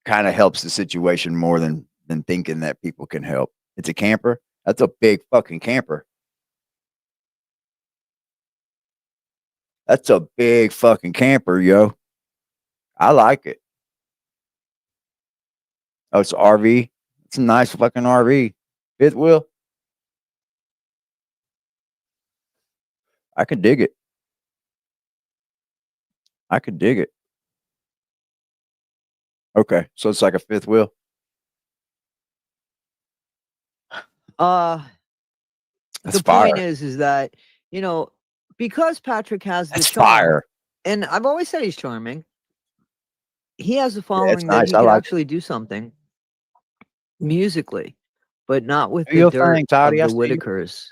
kind of helps the situation more than thinking that people can help. It's a camper. That's a big fucking camper. That's a big fucking camper, yo. I like it. Oh, it's an RV. It's a nice fucking RV. Fifth wheel. I could dig it. I could dig it. Okay, so it's like a fifth wheel. the That's point fire. is that, you know, because Patrick has the That's charm, fire. and I've always said he's charming. He has a Yeah, following it's that nice. he I can like actually do something musically, but not with it. the Your dirt thing, Toddy. of I the see you. Whittakers.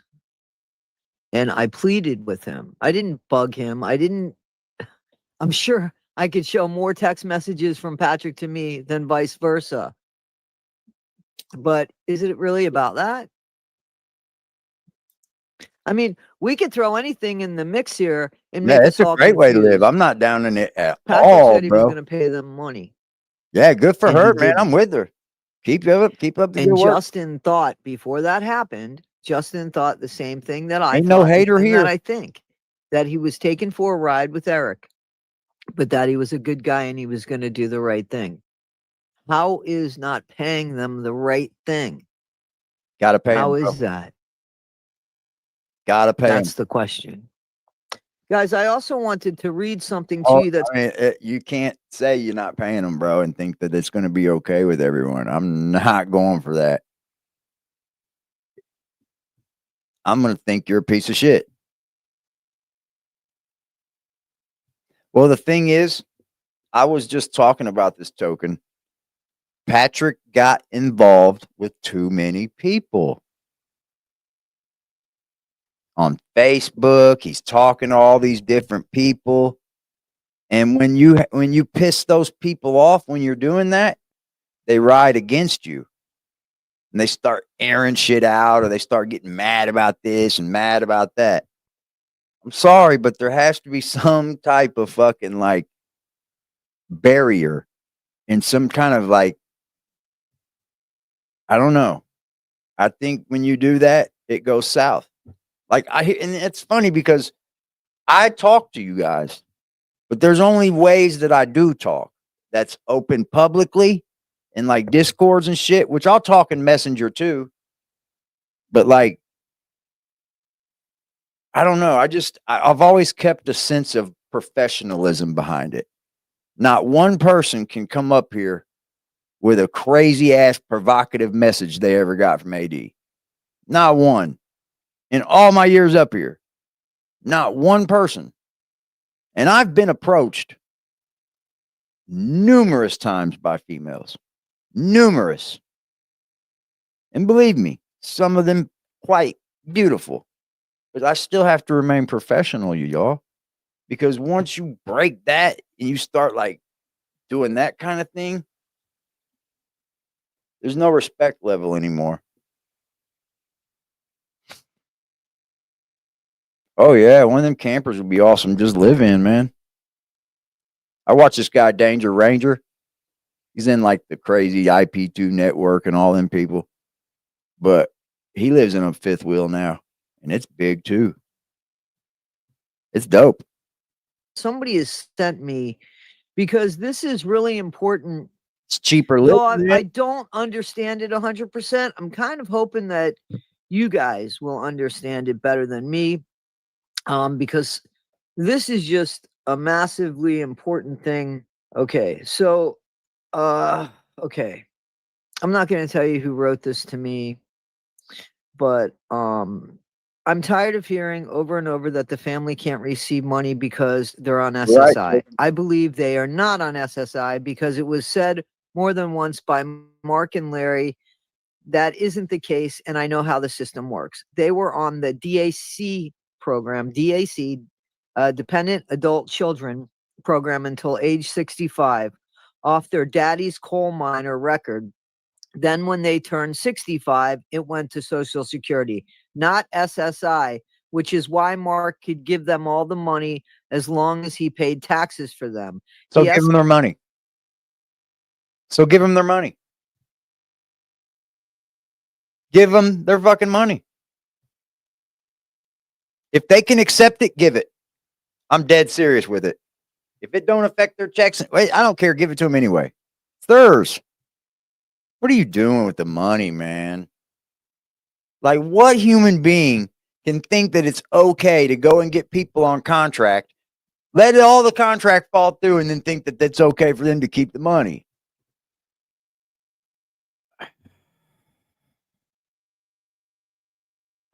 And I pleaded with him. I didn't bug him. I'm sure I could show more text messages from Patrick to me than vice versa. But is it really about that? I mean, we could throw anything in the mix here and make Yeah, us it's a all great way to live. confused. I'm not down in it at Patrick all, said he was bro. going to pay them money, Yeah, good for and he her, man. I'm didn't. with her. Keep up the good And work. Justin thought before that happened, Justin thought the same thing that I Ain't no thought, hater and here. that I think, that he was taken for a ride with Eric, but that he was a good guy and he was going to do the right thing. How is not paying them the right thing? Gotta pay How him, bro. is that? Gotta pay him. That's the question. Guys, I also wanted to read something to Oh, you that's I mean, you can't say you're not paying them, bro, and think that it's going to be okay with everyone. I'm not going for that. I'm going to think you're a piece of shit. Well, the thing is, I was just talking about this token Patrick got involved with too many people on Facebook. He's talking to all these different people. And when you piss those people off when you're doing that, they ride against you. And they start airing shit out, or they start getting mad about this and mad about that. I'm sorry, but there has to be some type of fucking like barrier and some kind of like, I don't know. I think when you do that, it goes south. Like and it's funny because I talk to you guys, but there's only ways that I do talk that's open publicly and like discords and shit, which I'll talk in Messenger too. But like, I don't know. I've always kept a sense of professionalism behind it. Not one person can come up here with a crazy ass provocative message they ever got from AD. Not one. In all my years up here, not one person. And I've been approached numerous times by females. Numerous. And believe me, some of them quite beautiful. But I still have to remain professional, y'all. Because once you break that and you start like doing that kind of thing, there's no respect level anymore. Oh, yeah. One of them campers would be awesome. Just live in, man. I watch this guy, Danger Ranger. He's in like the crazy IP2 network and all them people. But he lives in a fifth wheel now. And it's big too. It's dope. Somebody has sent me, because this is really important. It's cheaper Though living. I don't understand it 100%. I'm kind of hoping that you guys will understand it better than me, because this is just a massively important thing. Okay, so, okay. I'm not going to tell you who wrote this to me, but I'm tired of hearing over and over that the family can't receive money because they're on SSI. Right. I believe they are not on SSI because it was said more than once by Mark and Larry that isn't the case, and I know how the system works. They were on the DAC program, Dependent Adult Children program, until age 65 off their daddy's coal miner record. Then when they turned 65, it went to Social Security, not SSI, which is why Mark could give them all the money as long as he paid taxes for them. So give them their money. So give them their money. Give them their fucking money. If they can accept it, give it. I'm dead serious with it. If it don't affect their checks, wait, I don't care. Give it to them anyway. It's theirs. What are you doing with the money, man? Like, what human being can think that it's okay to go and get people on contract, let all the contract fall through, and then think that that's okay for them to keep the money?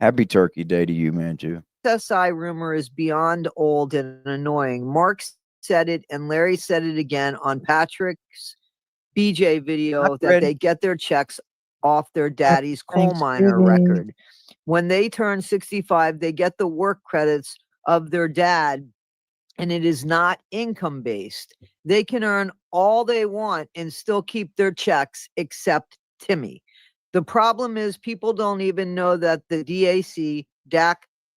Happy Turkey Day to you, man, too. SSI rumor is beyond old and annoying. Mark said it, and Larry said it again on Patrick's BJ video that they get their checks off their daddy's coal miner record. When they turn 65, they get the work credits of their dad, and it is not income based. They can earn all they want and still keep their checks, except Timmy. The problem is people don't even know that the DAC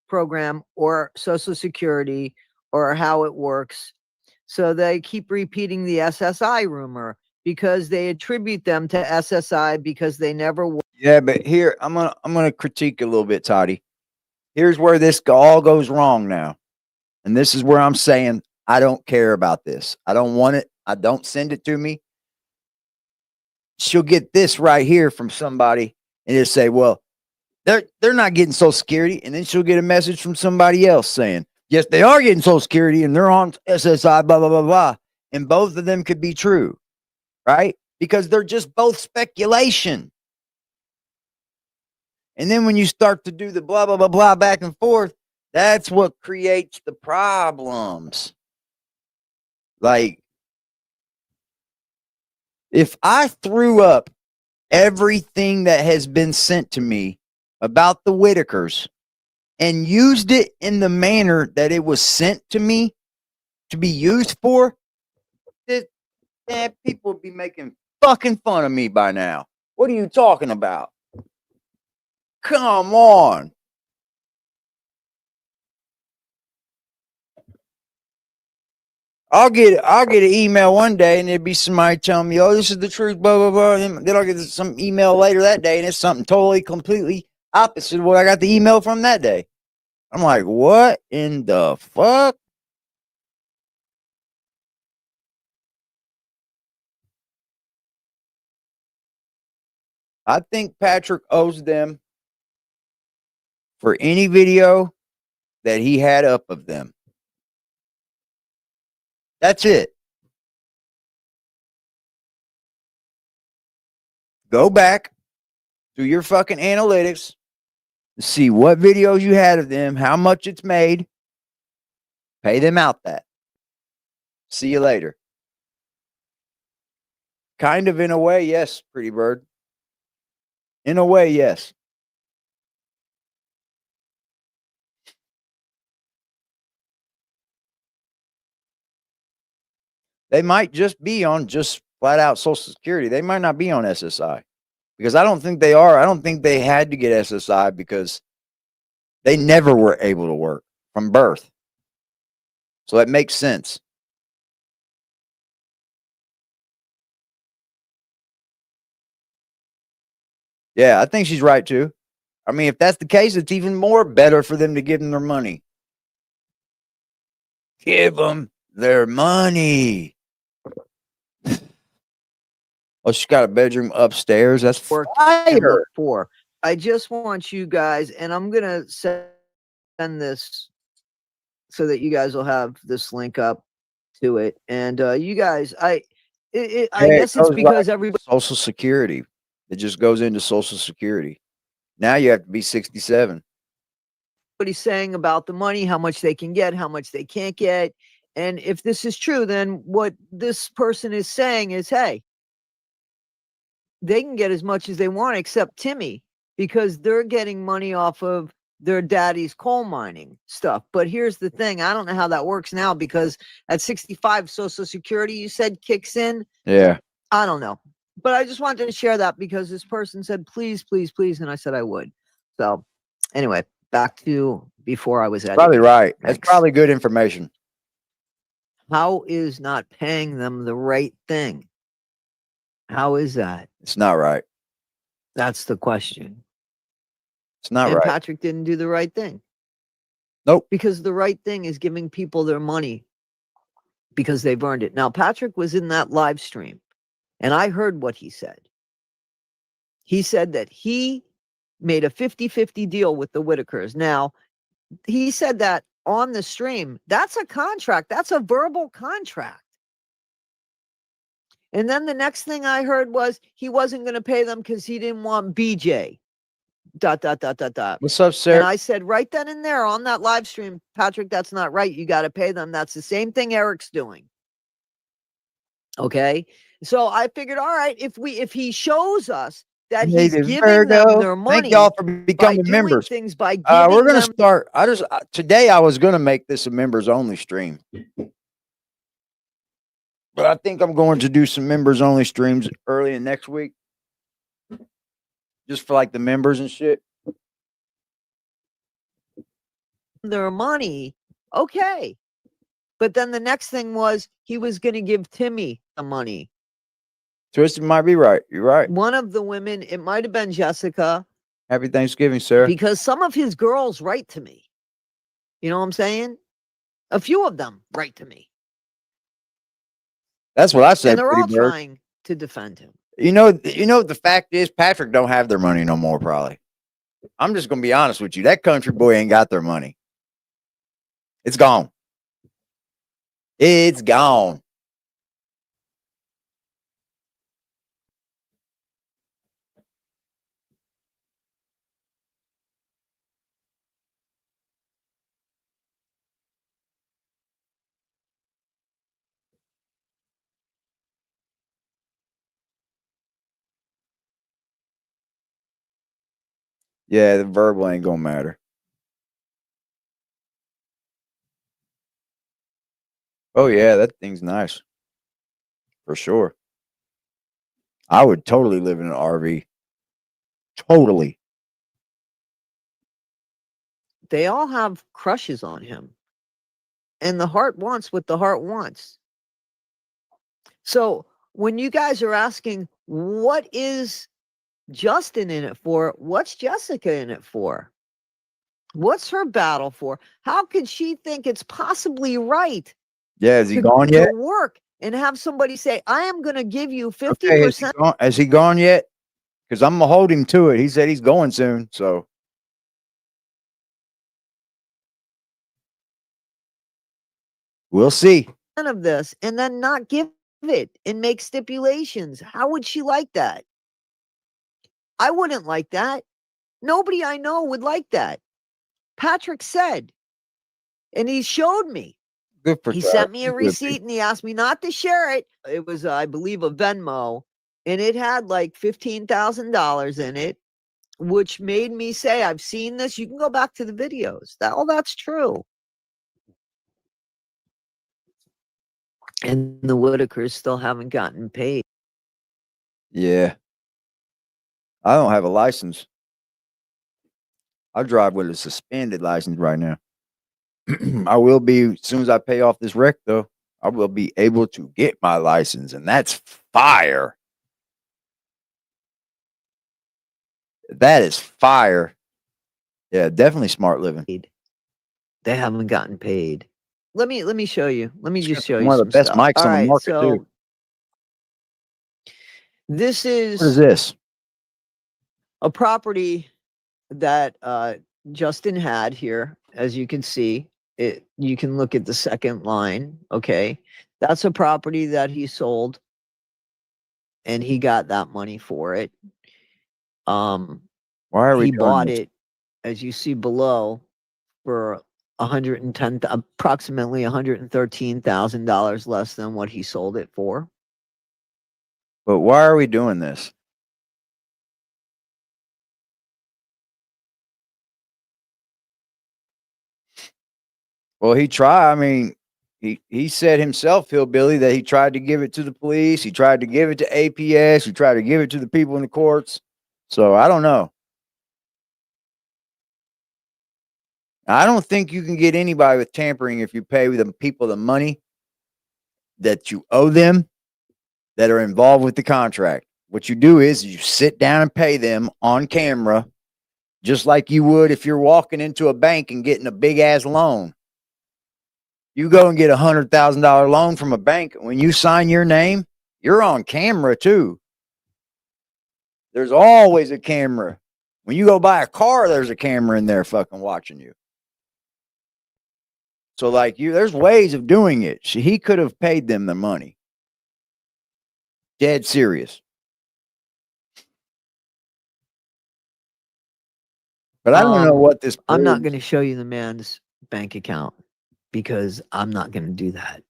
program or Social Security or how it works. So they keep repeating the SSI rumor because they attribute them to SSI because they never work. Yeah, but here I'm gonna critique a little bit, Toddy. Here's where this all goes wrong now. And this is where I'm saying I don't care about this. I don't want it. I don't send it to me. She'll get this right here from somebody and it'll say, well, they're not getting Social Security. And then she'll get a message from somebody else saying, yes, they are getting Social Security and they're on SSI, blah, blah, blah, blah. And both of them could be true, right? Because they're just both speculation. And then when you start to do the blah, blah, blah, blah back and forth, that's what creates the problems. Like, If I threw up everything that has been sent to me about the Whittakers and used it in the manner that it was sent to me to be used for, people would be making fucking fun of me by now. What are you talking about? Come on. I'll get an email one day and it'd be somebody telling me, "Oh, this is the truth," blah blah blah. And then I'll get some email later that day and it's something totally completely opposite of what I got the email from that day. I'm like, what in the fuck? I think Patrick owes them for any video that he had up of them. That's it. Go back through your fucking analytics, see what videos you had of them, how much it's made, pay them out that. See you later. Kind of in a way, yes, Pretty Bird. In a way, yes. They might just be on just flat out Social Security. They might not be on SSI because I don't think they are. I don't think they had to get SSI because they never were able to work from birth. So that makes sense. Yeah, I think she's right too. I mean, if that's the case, it's even more better for them to give them their money. Give them their money. Oh, she's got a bedroom upstairs. That's Work and fire. look for. I just want you guys, and I'm gonna send this so that you guys will have this link up to it. And you guys, I guess it's because everybody Social Security. It just goes into Social Security. Now you have to be 67. everybody's saying about the money, how much they can get, how much they can't get. And if this is true, then what this person is saying is, hey, they can get as much as they want, except Timmy, because they're getting money off of their daddy's coal mining stuff. But here's the thing. I don't know how that works now because at 65, Social Security, you said, kicks in. Yeah. I don't know. But I just wanted to share that because this person said, please, please, please. And I said I would. So anyway, back to before I was editing. Probably right. That's Thanks. probably good information. How is not paying them the right thing? How is that? It's not right. That's the question. It's not And right. Patrick didn't do the right thing. Nope. Because the right thing is giving people their money because they've earned it. Now, Patrick was in that live stream and I heard what he said. He said that he made a 50-50 deal with the Whittakers. Now, he said that on the stream. That's a contract. That's a verbal contract. And then the next thing I heard was he wasn't going to pay them because he didn't want BJ. ... What's up, Sarah? And I said right then and there on that live stream, Patrick, that's not right. You got to pay them. That's the same thing Eric's doing. Okay. So I figured, all right, if he shows us that he's giving them their money. Thank y'all for becoming members. Things by giving we're gonna them start. Today I was gonna make this a members only stream, but I think I'm going to do some members only streams early in next week, just for like the members and shit. their money. Okay. But then the next thing was he was going to give Timmy the money. Tristan might be right. You're right. One of the women, it might have been Jessica. Happy Thanksgiving, Sarah. Because some of his girls write to me. You know what I'm saying? A few of them write to me. That's what I said. And they're all Pretty Bird. trying to defend him. You know, the fact is Patrick don't have their money no more, probably. I'm just gonna be honest with you. That country boy ain't got their money. It's gone. It's gone. Yeah, the verbal ain't gonna matter. Oh yeah, that thing's nice. For sure. I would totally live in an RV. Totally. They all have crushes on him. And the heart wants what the heart wants. So when you guys are asking, what is Justin in it for? What's Jessica in it for? What's her battle for? How could she think it's possibly right Yeah, is he to, gone to yet? work and have somebody say, I am going to give you Okay, 50%? has he gone yet? Because I'm gonna hold him to it. He said he's going soon, so we'll see. Of this and then not give it and make stipulations. How would she like that? I wouldn't like that. Nobody I know would like that. Patrick said, and he showed me. Good for He Travis. sent me a He's good receipt and he asked me not to share it. It was, I believe, a Venmo, and it had like $15,000 in it, which made me say, I've seen this. You can go back to the videos. That's true. And the Whittakers still haven't gotten paid. Yeah. I don't have a license. I drive with a suspended license right now. I will be as soon as I pay off this wreck, though. I will be able to get my license, and that's fire. That is fire. Yeah, definitely smart living. They haven't gotten paid. Let me show you. Let me just show you One of the some best stuff. mics All on the right, market, so too. this What is is this? a property that Justin had here. As you can see, you can look at the second line. Okay, that's a property that he sold, and he got that money for it. Why are we He doing bought this? it, as you see below, for approximately $113,000 less than what he sold it for. But why are we doing this? Well, he tried. I mean, he said himself, Hillbilly, that he tried to give it to the police. He tried to give it to APS. He tried to give it to the people in the courts. So I don't know. I don't think you can get anybody with tampering if you pay the people the money that you owe them that are involved with the contract. What you do is you sit down and pay them on camera, just like you would if you're walking into a bank and getting a big ass loan. You go and get $100,000 loan from a bank. When you sign your name, you're on camera too. There's always a camera. When you go buy a car, there's a camera in there fucking watching you. So like there's ways of doing it. He could have paid them the money. Dead serious. But I don't know what this proves. I'm not going to show you the man's bank account because I'm not going to do that.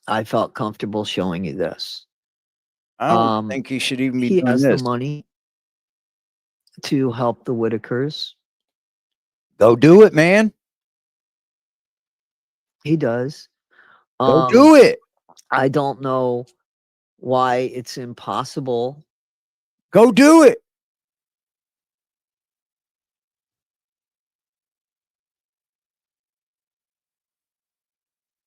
I felt comfortable showing you this. I don't think he should even be He doing has this. the money to help the Whittakers. Go do it, man. He does. Go do it. I don't know why it's impossible. Go do it.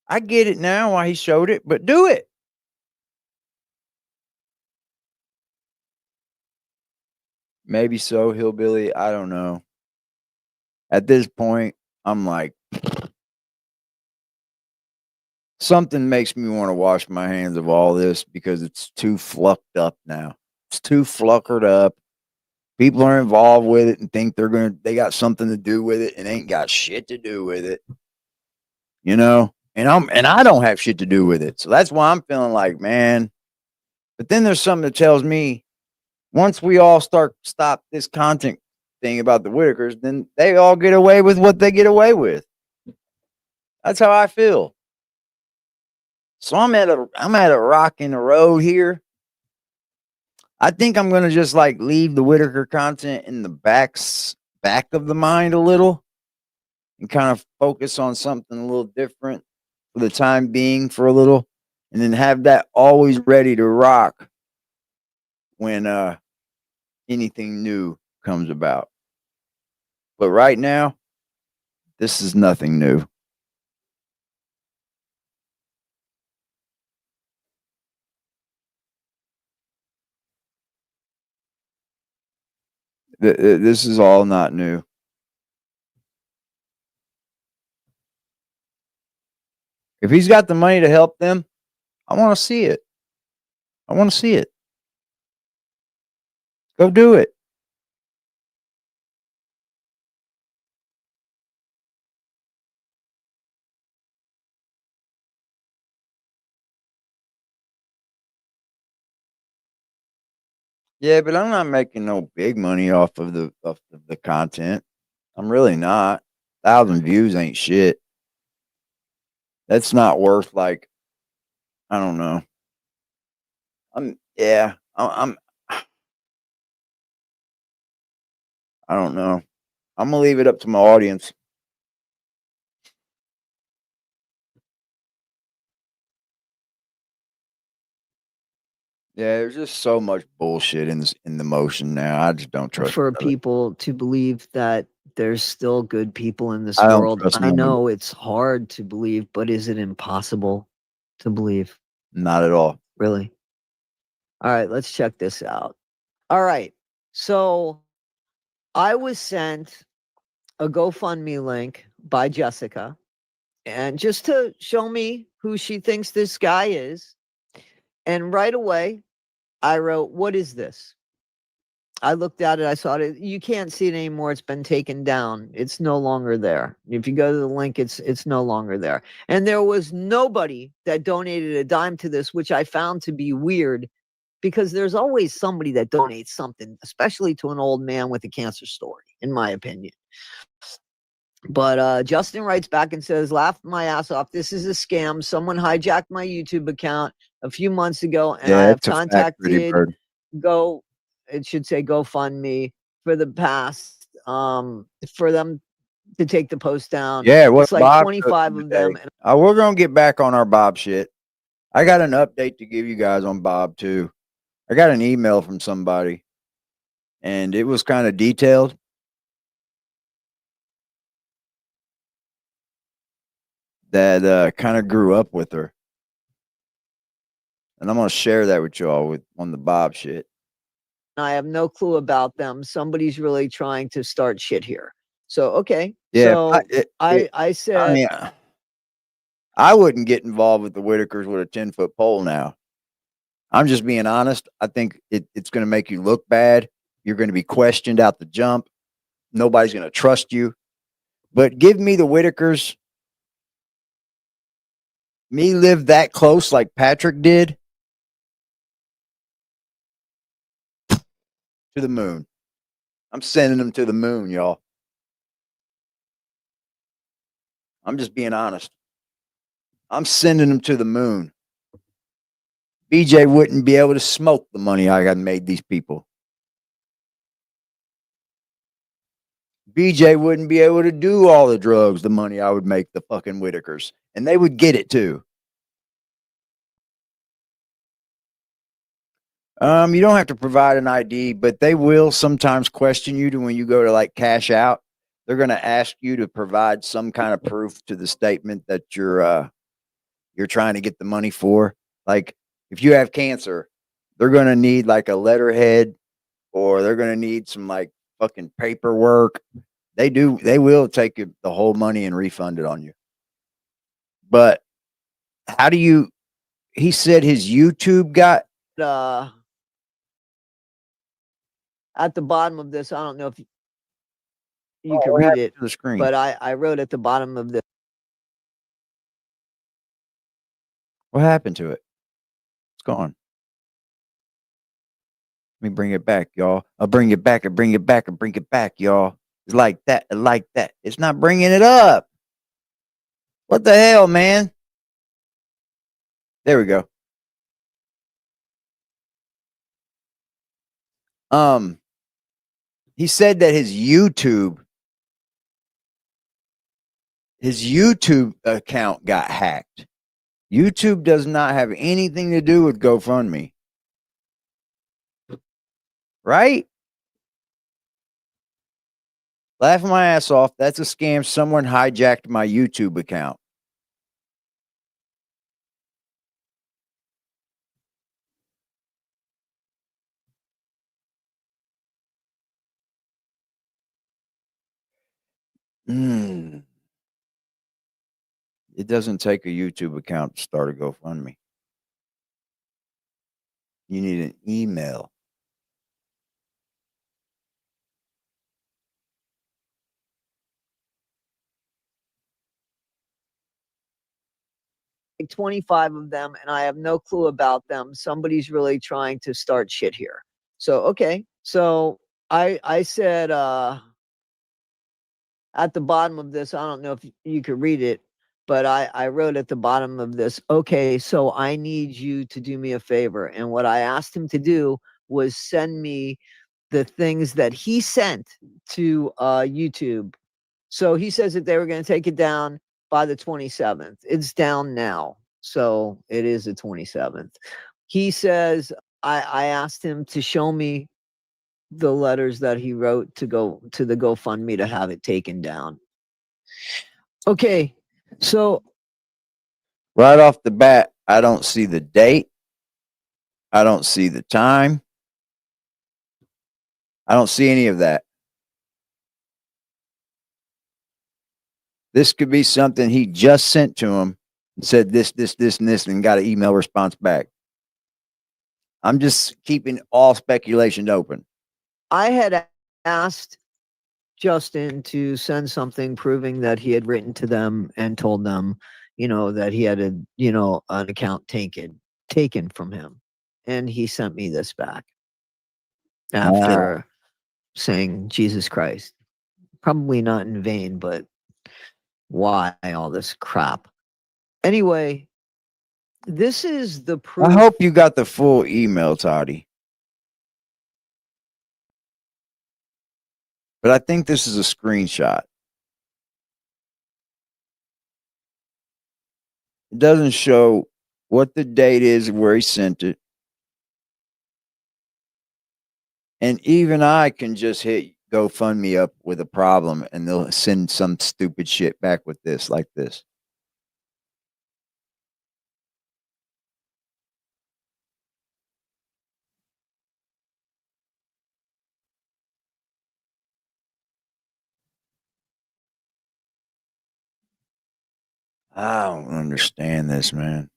I get it now why he showed it, but do it. Maybe so, Hillbilly. I don't know. At this point, I'm like, something makes me want to wash my hands of all this because it's too flucked up now. It's too fluckered up. People are involved with it and think they got something to do with it and ain't got shit to do with it. You know? And I don't have shit to do with it. So that's why I'm feeling like, man. But then there's something that tells me once we all stop this content thing about the Whittakers, then they all get away with what they get away with. That's how I feel. So I'm at a rock in the road here. I think I'm gonna just like leave the Whittaker content in the back of the mind a little and kind of focus on something a little different for the time being for a little, and then have that always ready to rock when anything new comes about. But right now, this is nothing new. This is all not new. If he's got the money to help them, I want to see it. I want to see it. Go do it. Yeah, but I'm not making no big money off of the content. I'm really not. 1,000 views ain't shit. That's not worth like, I don't know. I'm I don't know. I'm gonna leave it up to my audience. Yeah, there's just so much bullshit in the motion now. I just don't trust for none of it. people to believe that there's still good people in this I don't world. trust I none of it. know it's hard to believe, but is it impossible to believe? Not at all. Really? All right, let's check this out. All right. So I was sent a GoFundMe link by Jessica, and just to show me who she thinks this guy is. And right away, I wrote, "What is this?" I looked at it, I saw it. You can't see it anymore. It's been taken down. It's no longer there. If you go to the link, it's no longer there. And there was nobody that donated a dime to this, which I found to be weird, because there's always somebody that donates something, especially to an old man with a cancer story, in my opinion. But Justin writes back and says, "Laughed my ass off. This is a scam. Someone hijacked my YouTube account a few months ago, and I Yeah, have it's a fact, Pretty contacted Bird. Go it should say GoFundMe for the past, for them to take the post down. Yeah, what It's like Bob took 25 of them, today. and We're gonna get back on our Bob shit. I got an update to give you guys on Bob too. I got an email from somebody, and it was kind of detailed. That kind of grew up with her, and I'm gonna share that with y'all with on the Bob shit. I have no clue about them. Somebody's really trying to start shit here. So, okay. Yeah, So I I said, mean, I wouldn't get involved with the Whittakers with a 10-foot pole now. I'm just being honest. I think it's going to make you look bad. You're going to be questioned out the jump. Nobody's going to trust you. But give me the Whittakers. Me live that close like Patrick did to the moon. I'm sending them to the moon, y'all. I'm just being honest. I'm sending them to the moon. BJ wouldn't be able to smoke the money I got made these people. BJ wouldn't be able to do all the drugs, the money I would make the fucking Whittakers. And they would get it too. You don't have to provide an ID, but they will sometimes question you to when you go to like cash out. They're going to ask you to provide some kind of proof to the statement that you're trying to get the money for. Like if you have cancer, they're going to need like a letterhead, or they're going to need some like fucking paperwork. They will take the whole money and refund it on you. But how do you, he said his YouTube got, at the bottom of this, I don't know if you can read it, to the screen. but I wrote at the bottom of this. What happened to it? It's gone. Let me bring it back, y'all. I'll bring it back. Y'all. It's like that. Like that. It's not bringing it up. What the hell, man? There we go. He said that his YouTube account got hacked. YouTube does not have anything to do with GoFundMe. Right? Laughing my ass off. That's a scam. Someone hijacked my YouTube account. It doesn't take a YouTube account to start a GoFundMe. You need an email. Like 25 of them, and I have no clue about them. Somebody's really trying to start shit here. So, okay. So I said, at the bottom of this, I don't know if you could read it, but I wrote at the bottom of this, okay, so I need you to do me a favor. And what I asked him to do was send me the things that he sent to YouTube. So he says that they were going to take it down by the 27th. It's down now. So it is the 27th. He says, I asked him to show me the letters that he wrote to go to the GoFundMe to have it taken down. Okay, so Right off the bat, I don't see the date. I don't see the time. I don't see any of that. This could be something he just sent to him and said this, and this, and got an email response back. I'm just keeping all speculation open. I had asked Justin to send something proving that he had written to them and told them, that he had an account taken from him. And he sent me this back after saying Jesus Christ. Probably not in vain, but why all this crap? Anyway, this is the proof. I hope you got the full email, Toddy. But I think this is a screenshot. It doesn't show what the date is where he sent it. And even I can just hit GoFundMe up with a problem and they'll send some stupid shit back with this, like this. I don't understand this, man.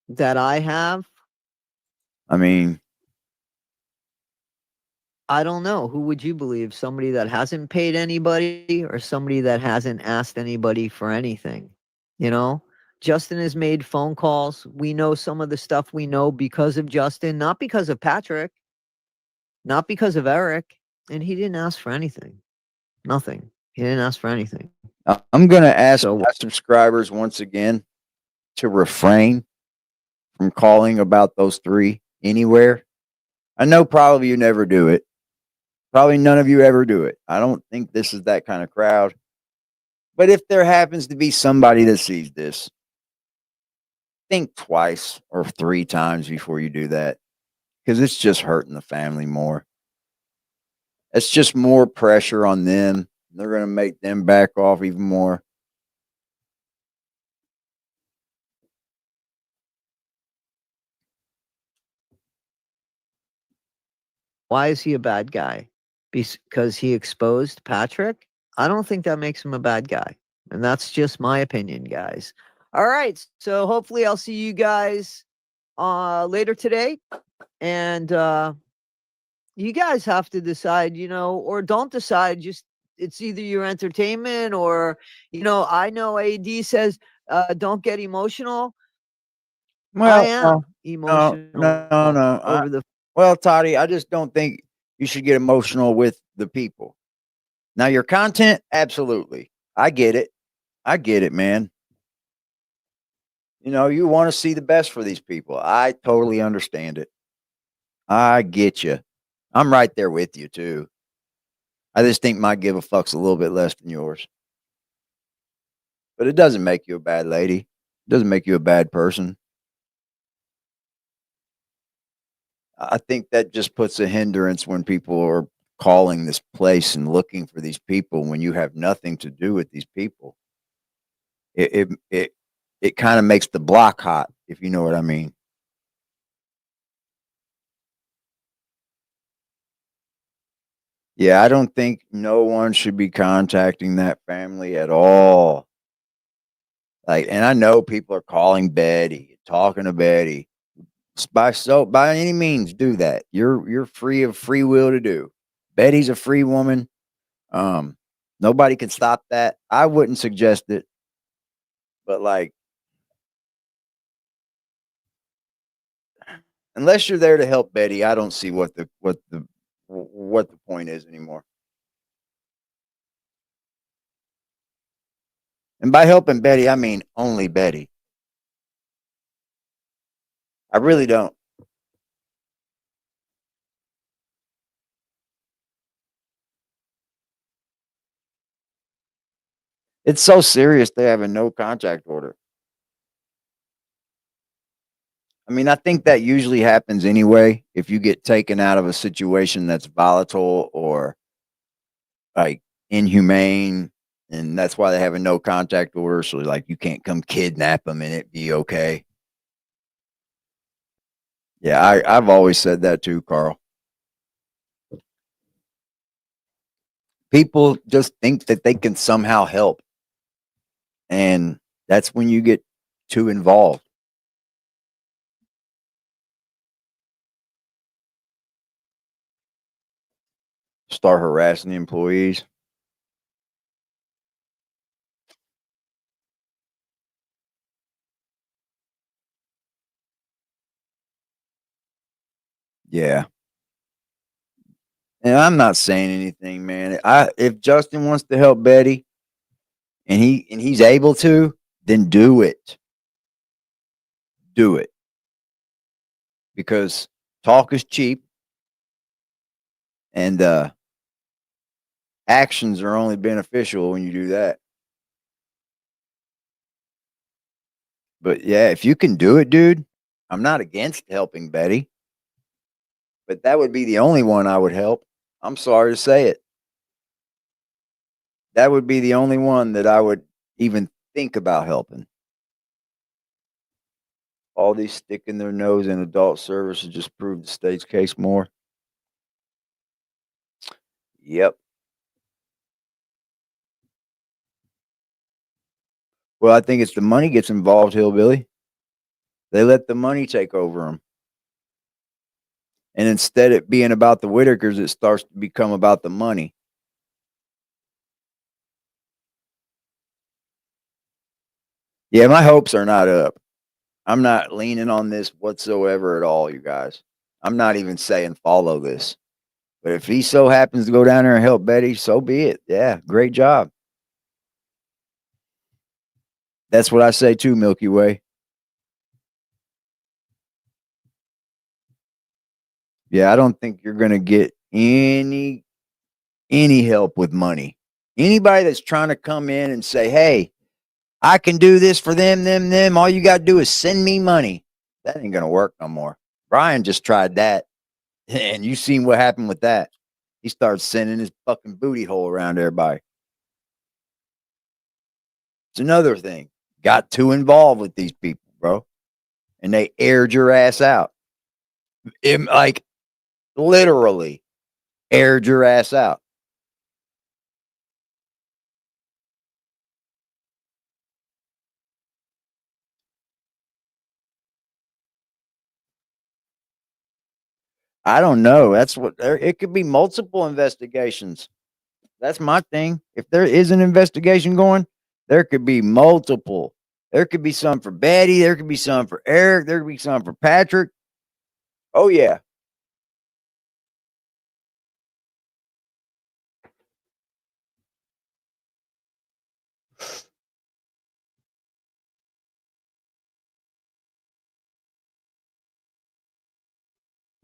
that I have. I mean, I don't know. Who would you believe? Somebody that hasn't paid anybody or somebody that hasn't asked anybody for anything? Justin has made phone calls. We know some of the stuff we know because of Justin, not because of Patrick, not because of Eric. And he didn't ask for anything. Nothing. He didn't ask for anything. I'm going to ask my subscribers once again to refrain from calling about those three anywhere. I know probably you never do it. Probably none of you ever do it. I don't think this is that kind of crowd. But if there happens to be somebody that sees this, think twice or three times before you do that, because it's just hurting the family more. It's just more pressure on them. They're going to make them back off even more. Why is he a bad guy? Because he exposed Patrick? I don't think that makes him a bad guy. And that's just my opinion, guys. All right. So hopefully I'll see you guys later today. And you guys have to decide, or don't decide. Just it's either your entertainment or, I know AD says don't get emotional. Well, I am emotional no. over the Well, Toddy, I just don't think you should get emotional with the people. Now, your content, absolutely. I get it. I get it, man. You want to see the best for these people. I totally understand it. I get you. I'm right there with you, too. I just think my give a fuck's a little bit less than yours. But it doesn't make you a bad lady. It doesn't make you a bad person. I think that just puts a hindrance when people are calling this place and looking for these people when you have nothing to do with these people. It kind of makes the block hot, if you know what I mean. Yeah, I don't think no one should be contacting that family at all. Like, and I know people are calling Betty, talking to Betty. By any means, do that. You're free of free will to do. Betty's a free woman. Um, Nobody can stop that. I wouldn't suggest it, but like, unless you're there to help Betty, I don't see what the point is anymore. And by helping Betty, I mean only Betty. I really don't. It's so serious they have a no contact order. I mean, I think that usually happens anyway if you get taken out of a situation that's volatile or like inhumane, and that's why they have a no contact order. So like you can't come kidnap them and it be okay. Yeah, I've always said that too, Carl. People just think that they can somehow help, and that's when you get too involved. Start harassing the employees. Yeah. And I'm not saying anything, man. I If Justin wants to help Betty and he's able to, then do it. Do it. Because talk is cheap and actions are only beneficial when you do that. But yeah, if you can do it, dude, I'm not against helping Betty, but that would be the only one I would help. I'm sorry to say it. That would be the only one that I would even think about helping. All these sticking their nose in adult services just proved the state's case more. Yep. Well, I think it's the money gets involved, hillbilly. They let the money take over them. And instead of it being about the Whittakers, it starts to become about the money. Yeah, my hopes are not up. I'm not leaning on this whatsoever at all, you guys. I'm not even saying follow this. But if he so happens to go down there and help Betty, so be it. Yeah, great job. That's what I say too, Milky Way. Yeah, I don't think you're gonna get any help with money. Anybody that's trying to come in and say, "Hey, I can do this for them. All you got to do is send me money." That ain't gonna work no more. Brian just tried that, and you seen what happened with that. He started sending his fucking booty hole around everybody. It's another thing. Got too involved with these people, bro, and they aired your ass out. Like literally aired your ass out. I don't know. That's what there. It could be multiple investigations. That's my thing. If there is an investigation going, there could be multiple. There could be some for Betty. There could be some for Eric. There could be some for Patrick. Oh yeah.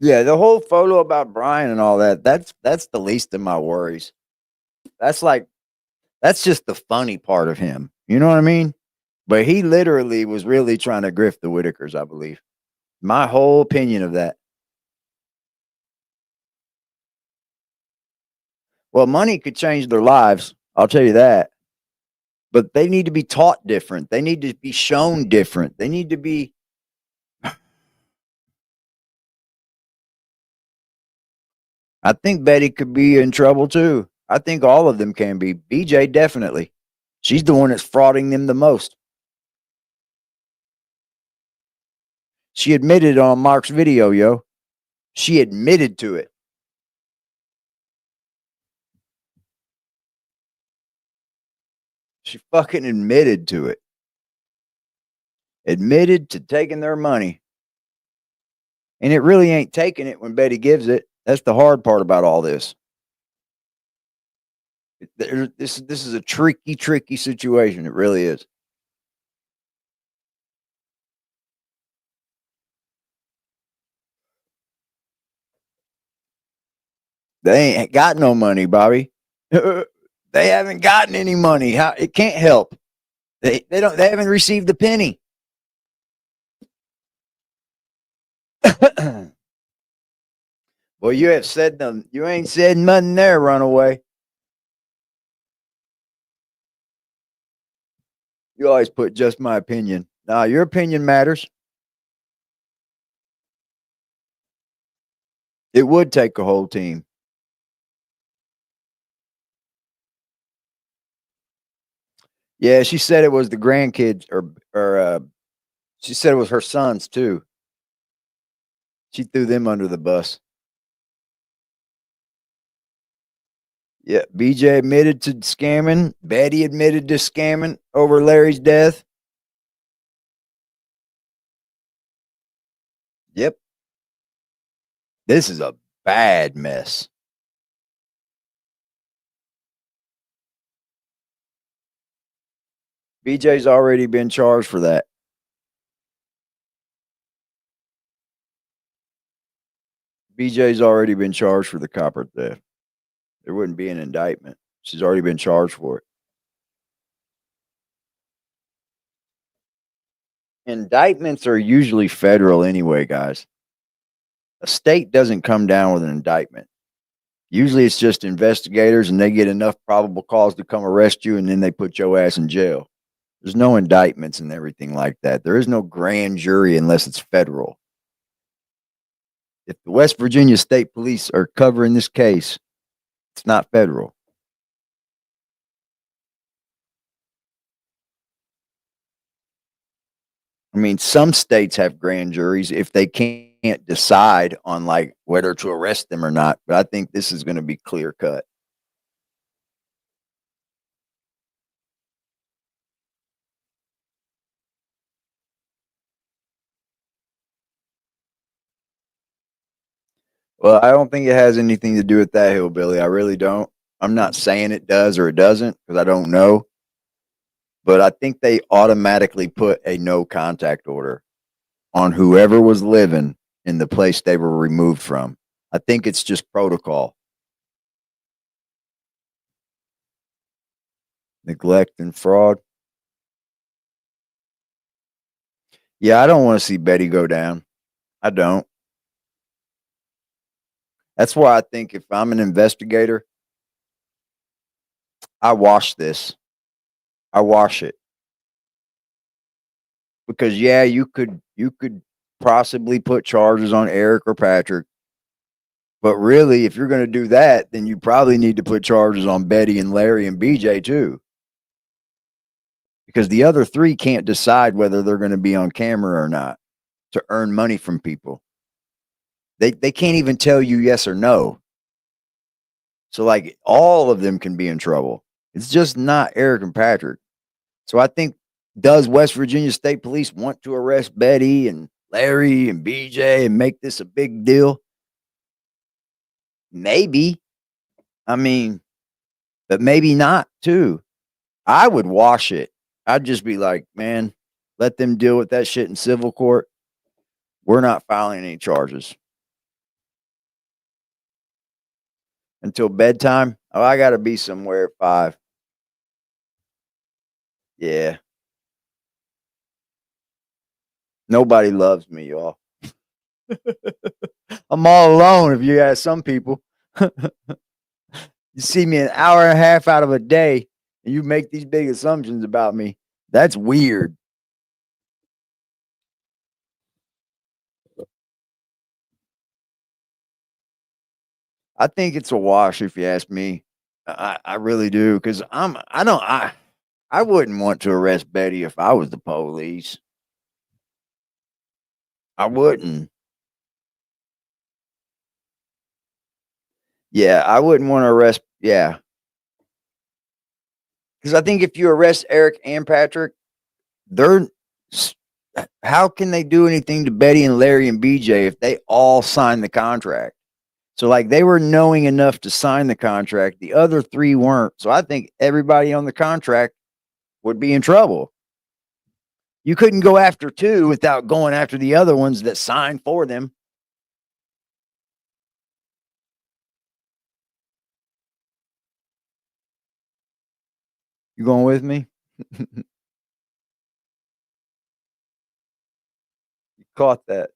Yeah, the whole photo about Brian and all that, that's the least of my worries. that's just the funny part of him. You know what I mean? But he literally was really trying to grift the Whittakers, I believe. My whole opinion of that. Well, money could change their lives. I'll tell you that. But they need to be taught different. They need to be shown different. They need to be. I think Betty could be in trouble too. I think all of them can be. BJ, definitely. She's the one that's frauding them the most. She admitted on Mark's video, yo. She admitted to it. She fucking admitted to it. Admitted to taking their money. And it really ain't taking it when Betty gives it. That's the hard part about all this. This is a tricky situation. It really is. They ain't got no money, Bobby. They haven't gotten any money. How it can't help. They haven't received a penny. Well, you have said them. You ain't said nothing there, runaway. You always put just my opinion. Nah, your opinion matters. It would take a whole team. Yeah, she said it was the grandkids, or she said it was her sons too. She threw them under the bus. Yeah, BJ admitted to scamming. Betty admitted to scamming over Larry's death. Yep. This is a bad mess. BJ's already been charged for that. BJ's already been charged for the copper theft. There wouldn't be an indictment. She's already been charged for it. Indictments are usually federal anyway, guys. A state doesn't come down with an indictment. Usually it's just investigators and they get enough probable cause to come arrest you and then they put your ass in jail. There's no indictments and everything like that. There is no grand jury unless it's federal. If the West Virginia State Police are covering this case, it's not federal. I mean, some states have grand juries if they can't decide on like whether to arrest them or not. But I think this is going to be clear cut. Well, I don't think it has anything to do with that, hillbilly. I really don't. I'm not saying it does or it doesn't because I don't know. But I think they automatically put a no contact order on whoever was living in the place they were removed from. I think it's just protocol. Neglect and fraud. Yeah, I don't want to see Betty go down. I don't. That's why I think if I'm an investigator, I wash this. I wash it. Because yeah, you could possibly put charges on Eric or Patrick. But really, if you're going to do that, then you probably need to put charges on Betty and Larry and BJ too. Because the other three can't decide whether they're going to be on camera or not to earn money from people. They can't even tell you yes or no. So like all of them can be in trouble. It's just not Eric and Patrick. So I think, does West Virginia State Police want to arrest Betty and Larry and BJ and make this a big deal? Maybe. I mean, but maybe not too. I would wash it. I'd just be like, man, let them deal with that shit in civil court. We're not filing any charges. until bedtime. Oh, I got to be somewhere at 5. Yeah. Nobody loves me, y'all. I'm all alone if you ask some people. You see me an hour and a half out of a day and you make these big assumptions about me. That's weird. I think it's a wash if you ask me. I really do because I wouldn't want to arrest Betty if I was the police. I wouldn't. Yeah, I wouldn't want to arrest. Yeah, because I think if you arrest Eric and Patrick, they're how can they do anything to Betty and Larry and BJ if they all sign the contract? So like they were knowing enough to sign the contract. The other 3 weren't. So I think everybody on the contract would be in trouble. You couldn't go after 2 without going after the other ones that signed for them. You going with me? You caught that.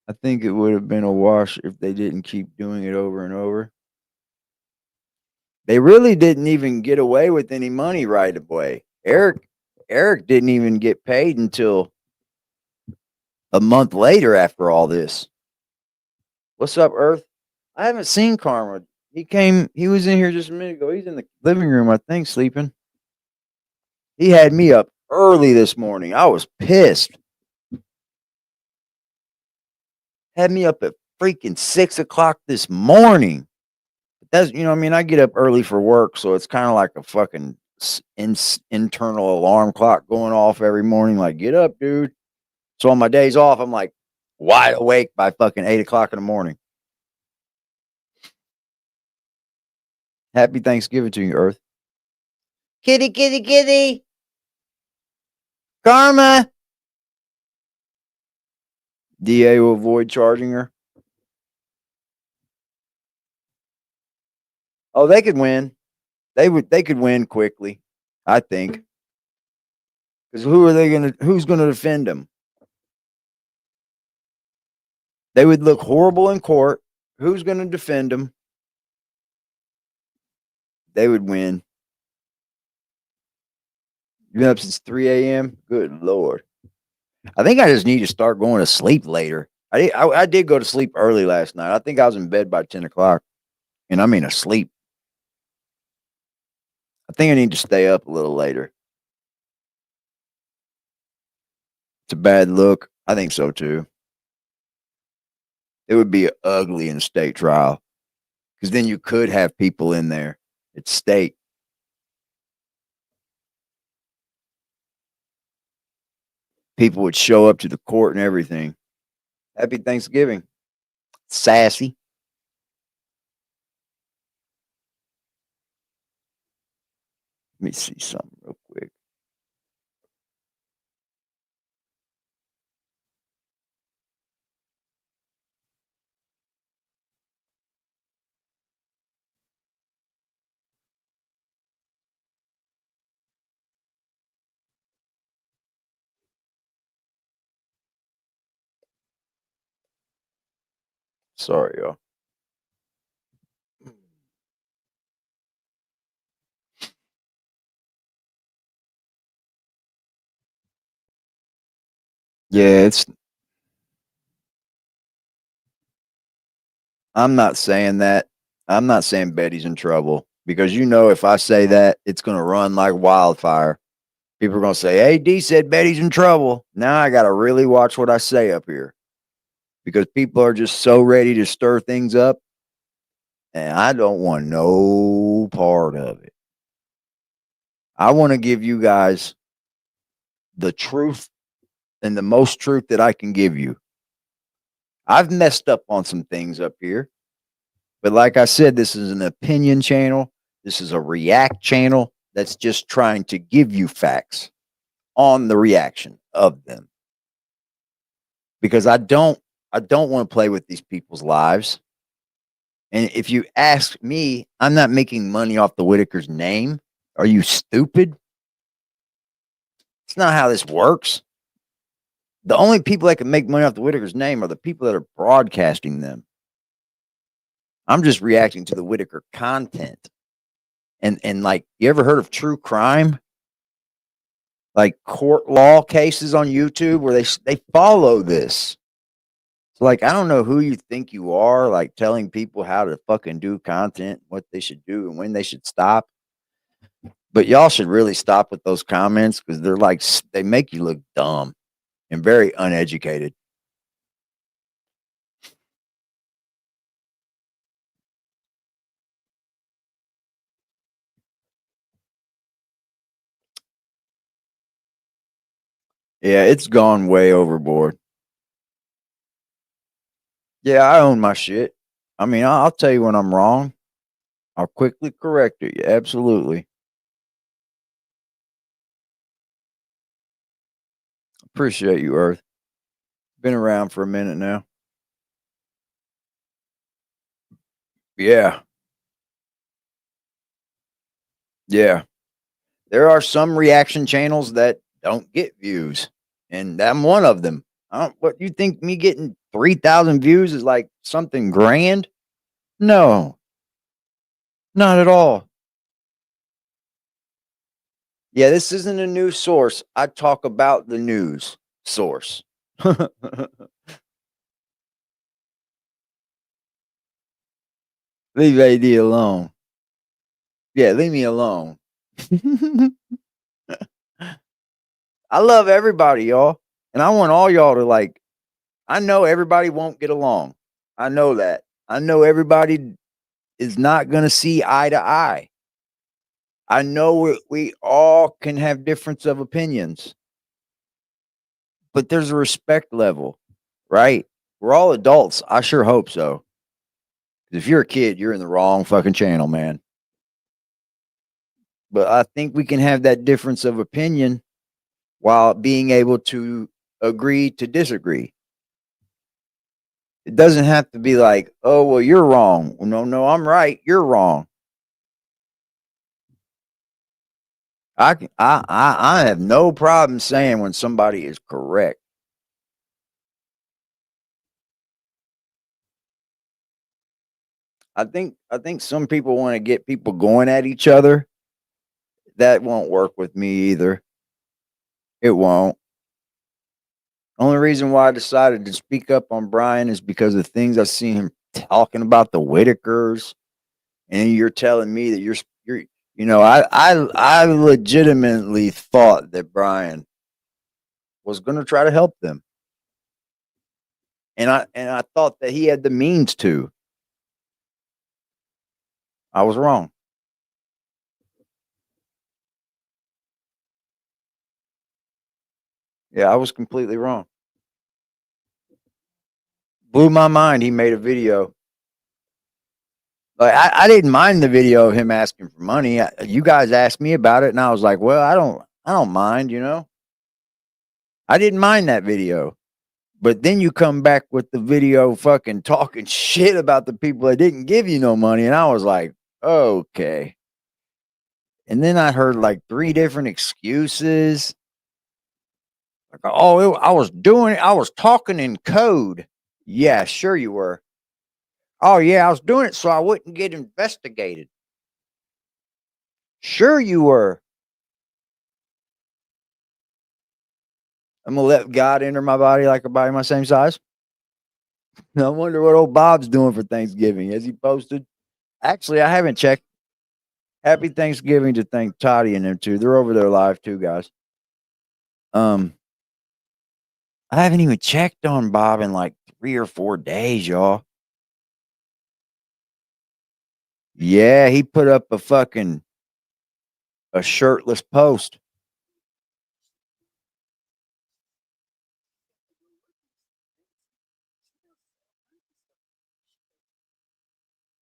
I think it would have been a wash if they didn't keep doing it over and over. They really didn't even get away with any money right away. Eric didn't even get paid until a month later after all this. What's up, Earth? I haven't seen Karma. He was in here just a minute ago. He's in the living room, I think, sleeping. He had me up early this morning. I was pissed. Had me up at freaking 6 o'clock this morning. That's, you know, I mean, I get up early for work, so it's kind of like a fucking internal alarm clock going off every morning. Like, get up, dude. So on my days off, I'm like wide awake by fucking 8 o'clock in the morning. Happy Thanksgiving to you, Earth. Kitty, kitty, kitty. Karma. DA will avoid charging her. Oh, they could win. They could win quickly, I think. Because who's gonna defend them? They would look horrible in court. Who's gonna defend them? They would win. You've been up since 3 a.m. Good Lord. I think I just need to start going to sleep later. I did go to sleep early last night. I think I was in bed by 10 o'clock. And I mean asleep. I think I need to stay up a little later. It's a bad look. I think so too. It would be ugly in a state trial. Because then you could have people in there. It's state. People would show up to the court and everything. Happy Thanksgiving. Sassy. Let me see something real quick. Sorry, y'all. Yeah, I'm not saying that. I'm not saying Betty's in trouble because you know if I say that, it's going to run like wildfire. People are going to say, "Hey, D said Betty's in trouble." Now I got to really watch what I say up here because people are just so ready to stir things up, and I don't want no part of it. I want to give you guys the truth and the most truth that I can give you. I've messed up on some things up here. But like I said, this is an opinion channel. This is a react channel that's just trying to give you facts on the reaction of them. Because I don't want to play with these people's lives. And if you ask me, I'm not making money off the Whittaker's name. Are you stupid? It's not how this works. The only people that can make money off the Whittaker's name are the people that are broadcasting them. I'm just reacting to the Whittaker content. And like, you ever heard of true crime? Like court law cases on YouTube where they follow this. So like, I don't know who you think you are, like telling people how to fucking do content, what they should do and when they should stop. But y'all should really stop with those comments because they're like, they make you look dumb and very uneducated. Yeah, it's gone way overboard. Yeah, I own my shit. I mean, I'll tell you when I'm wrong. I'll quickly correct it. Yeah, absolutely. Appreciate you, Earth. Been around for a minute now. Yeah. Yeah. There are some reaction channels that don't get views, and I'm one of them. What you think me getting 3,000 views is like something grand? No, not at all. Yeah, this isn't a news source. I talk about the news source. Leave AD alone. Yeah, leave me alone. I love everybody, y'all. And I want all y'all to like, I know everybody won't get along. I know that. I know everybody is not going to see eye to eye. I know we all can have difference of opinions, but there's a respect level, right? We're all adults. I sure hope so. If you're a kid, you're in the wrong fucking channel, man. But I think we can have that difference of opinion while being able to agree to disagree. It doesn't have to be like, oh, well, you're wrong. Well, no, I'm right. You're wrong. I have no problem saying when somebody is correct. I think some people want to get people going at each other. That won't work with me either. It won't. Only reason why I decided to speak up on Brian is because of things I've seen him talking about the Whittakers, and you're telling me that you're I legitimately thought that Brian was going to try to help them, and I thought that he had the means to. I was wrong. Yeah, I was completely wrong. Blew my mind. He made a video. Like I didn't mind the video of him asking for money. You guys asked me about it, and I was like, "Well, I don't mind." I didn't mind that video. But then you come back with the video, fucking talking shit about the people that didn't give you no money, and I was like, "Okay." And then I heard like 3 different excuses. Like, oh, I was doing it. I was talking in code. Yeah, sure you were. Oh yeah, I was doing it so I wouldn't get investigated. Sure you were. I'm gonna let God enter my body like a body my same size. I wonder what old Bob's doing for Thanksgiving. Has he posted? Actually, I haven't checked. Happy Thanksgiving to thank Toddy and them too. They're over there live too, guys. Um, I haven't even checked on Bob in like 3 or 4 days, y'all. Yeah, he put up a shirtless post.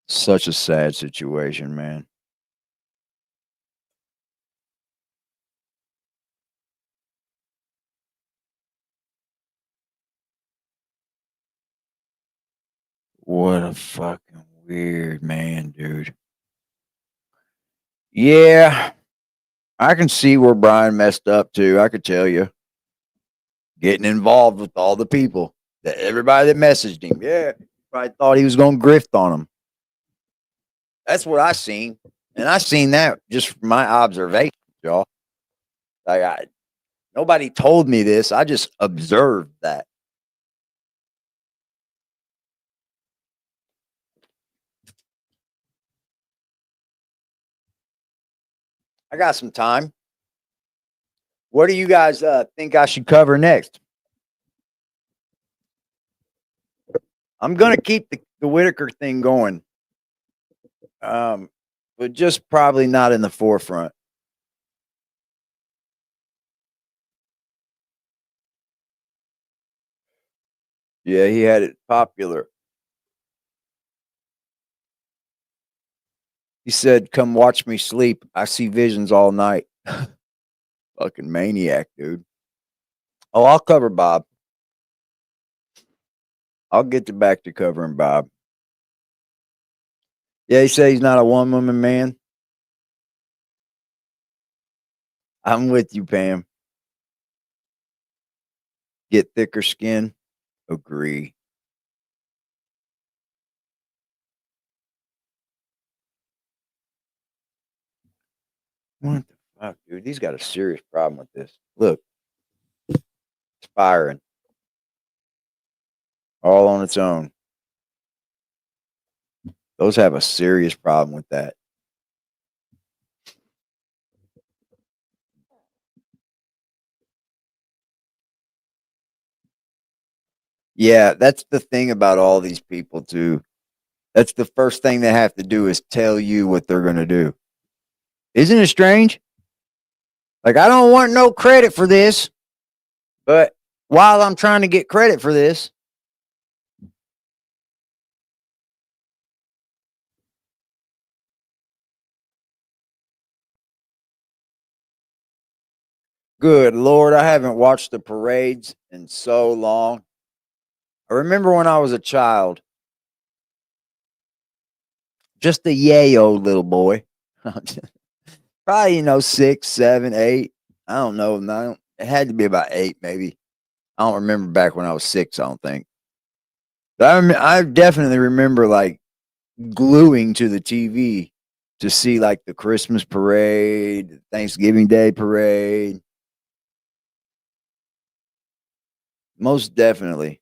Such a sad situation, man. What a fucking Weird, man, dude. Yeah, I can see where Brian messed up too. I could tell you. Getting involved with all the people that everybody that messaged him. Yeah, probably thought he was going to grift on them. That's what I seen. And I seen that just from my observation, y'all. Nobody told me this. I just observed that. I got some time. What do you guys think I should cover next? I'm going to keep the Whittaker thing going, but just probably not in the forefront. Yeah, he had it popular. He said, "Come watch me sleep. I see visions all night." Fucking maniac, dude. Oh, I'll cover Bob. I'll get to back to covering Bob. Yeah, he said he's not a one woman man. I'm with you, Pam. Get thicker skin. Agree. What the fuck, dude? He's got a serious problem with this. Look, it's firing all on its own. Those have a serious problem with that. Yeah, that's the thing about all these people, too. That's the first thing they have to do is tell you what they're going to do. Isn't it strange? Like, I don't want no credit for this, but while I'm trying to get credit for this, good Lord, I haven't watched the parades in so long. I remember when I was a child, just a yay old little boy. Probably, 6, 7, 8. I don't know. No, it had to be about 8, maybe. I don't remember back when I was 6, I don't think. But I definitely remember like gluing to the TV to see like the Christmas parade, Thanksgiving Day parade. Most definitely.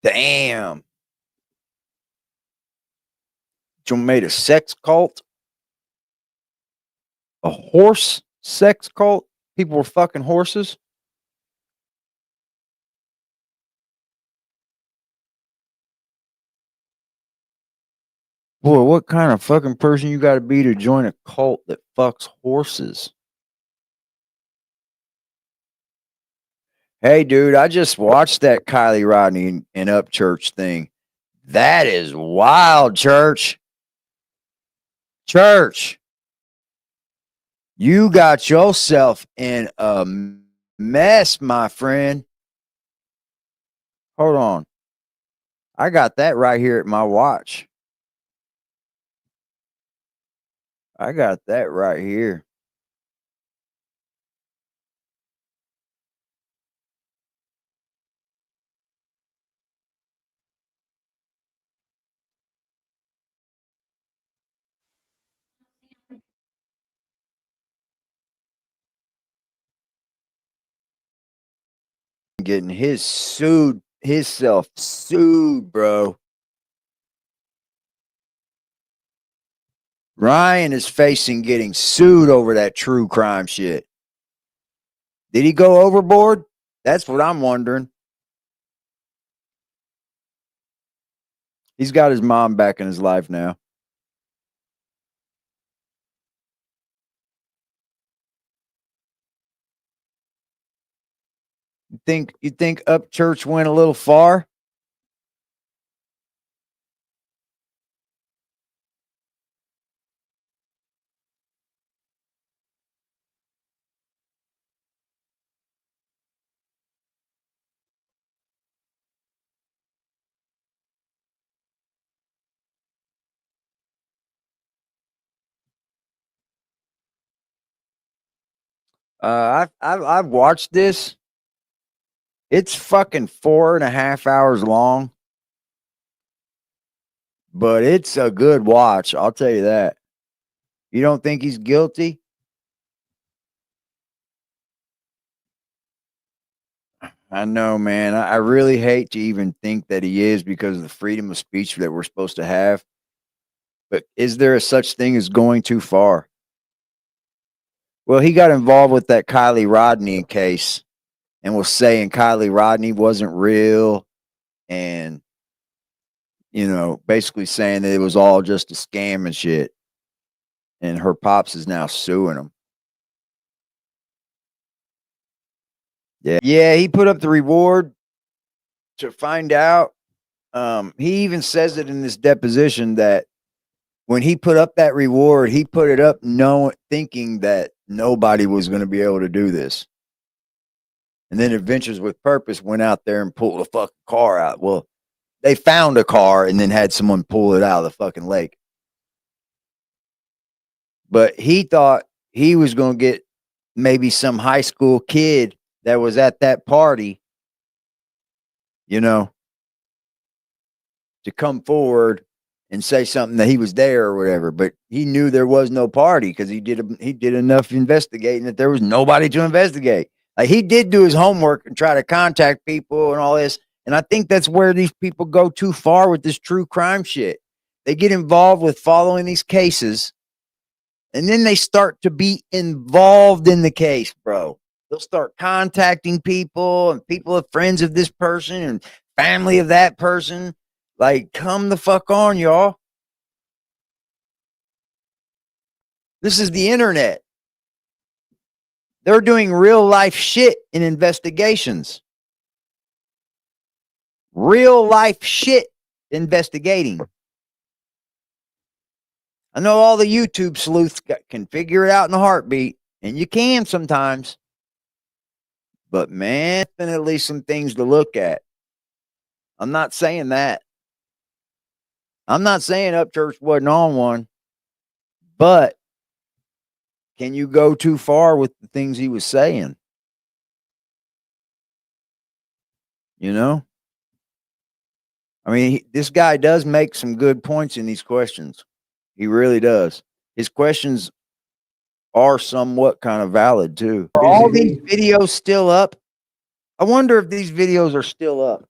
Damn. You made a sex cult? A horse sex cult? People were fucking horses? Boy, what kind of fucking person you got to be to join a cult that fucks horses? Hey, dude, I just watched that Kylie Rodney and Upchurch thing. That is wild, church. Church, you got yourself in a mess, my friend. Hold on. I got that right here at my watch. I got that right here. Getting himself sued, bro. Ryan is facing getting sued over that true crime shit. Did he go overboard? That's what I'm wondering. He's got his mom back in his life now. You think Upchurch went a little far? I've watched this. It's fucking 4.5 hours long, but it's a good watch. I'll tell you that. You don't think he's guilty? I know, man. I really hate to even think that he is because of the freedom of speech that we're supposed to have. But is there a such thing as going too far? Well, he got involved with that Kylie Rodney case and was saying Kylie Rodney wasn't real and, basically saying that it was all just a scam and shit. And her pops is now suing him. Yeah, he put up the reward to find out. He even says it in this deposition that when he put up that reward, he put it up thinking that nobody was going to be able to do this. And then Adventures with Purpose went out there and pulled a fucking car out. Well, they found a car and then had someone pull it out of the fucking lake. But he thought he was going to get maybe some high school kid that was at that party, to come forward and say something that he was there or whatever. But he knew there was no party because he did enough investigating that there was nobody to investigate. Like, he did do his homework and try to contact people and all this. And I think that's where these people go too far with this true crime shit. They get involved with following these cases, and then they start to be involved in the case, bro. They'll start contacting people, and people are friends of this person and family of that person. Like, come the fuck on, y'all. This is the internet. They're doing real life shit in investigations. Real life shit investigating. I know all the YouTube sleuths can figure it out in a heartbeat, and you can sometimes. But man, definitely some things to look at. I'm not saying that. I'm not saying Upchurch wasn't on one, but can you go too far with the things he was saying? I mean, this guy does make some good points in these questions. He really does. His questions are somewhat kind of valid too. Are all these videos still up? I wonder if these videos are still up.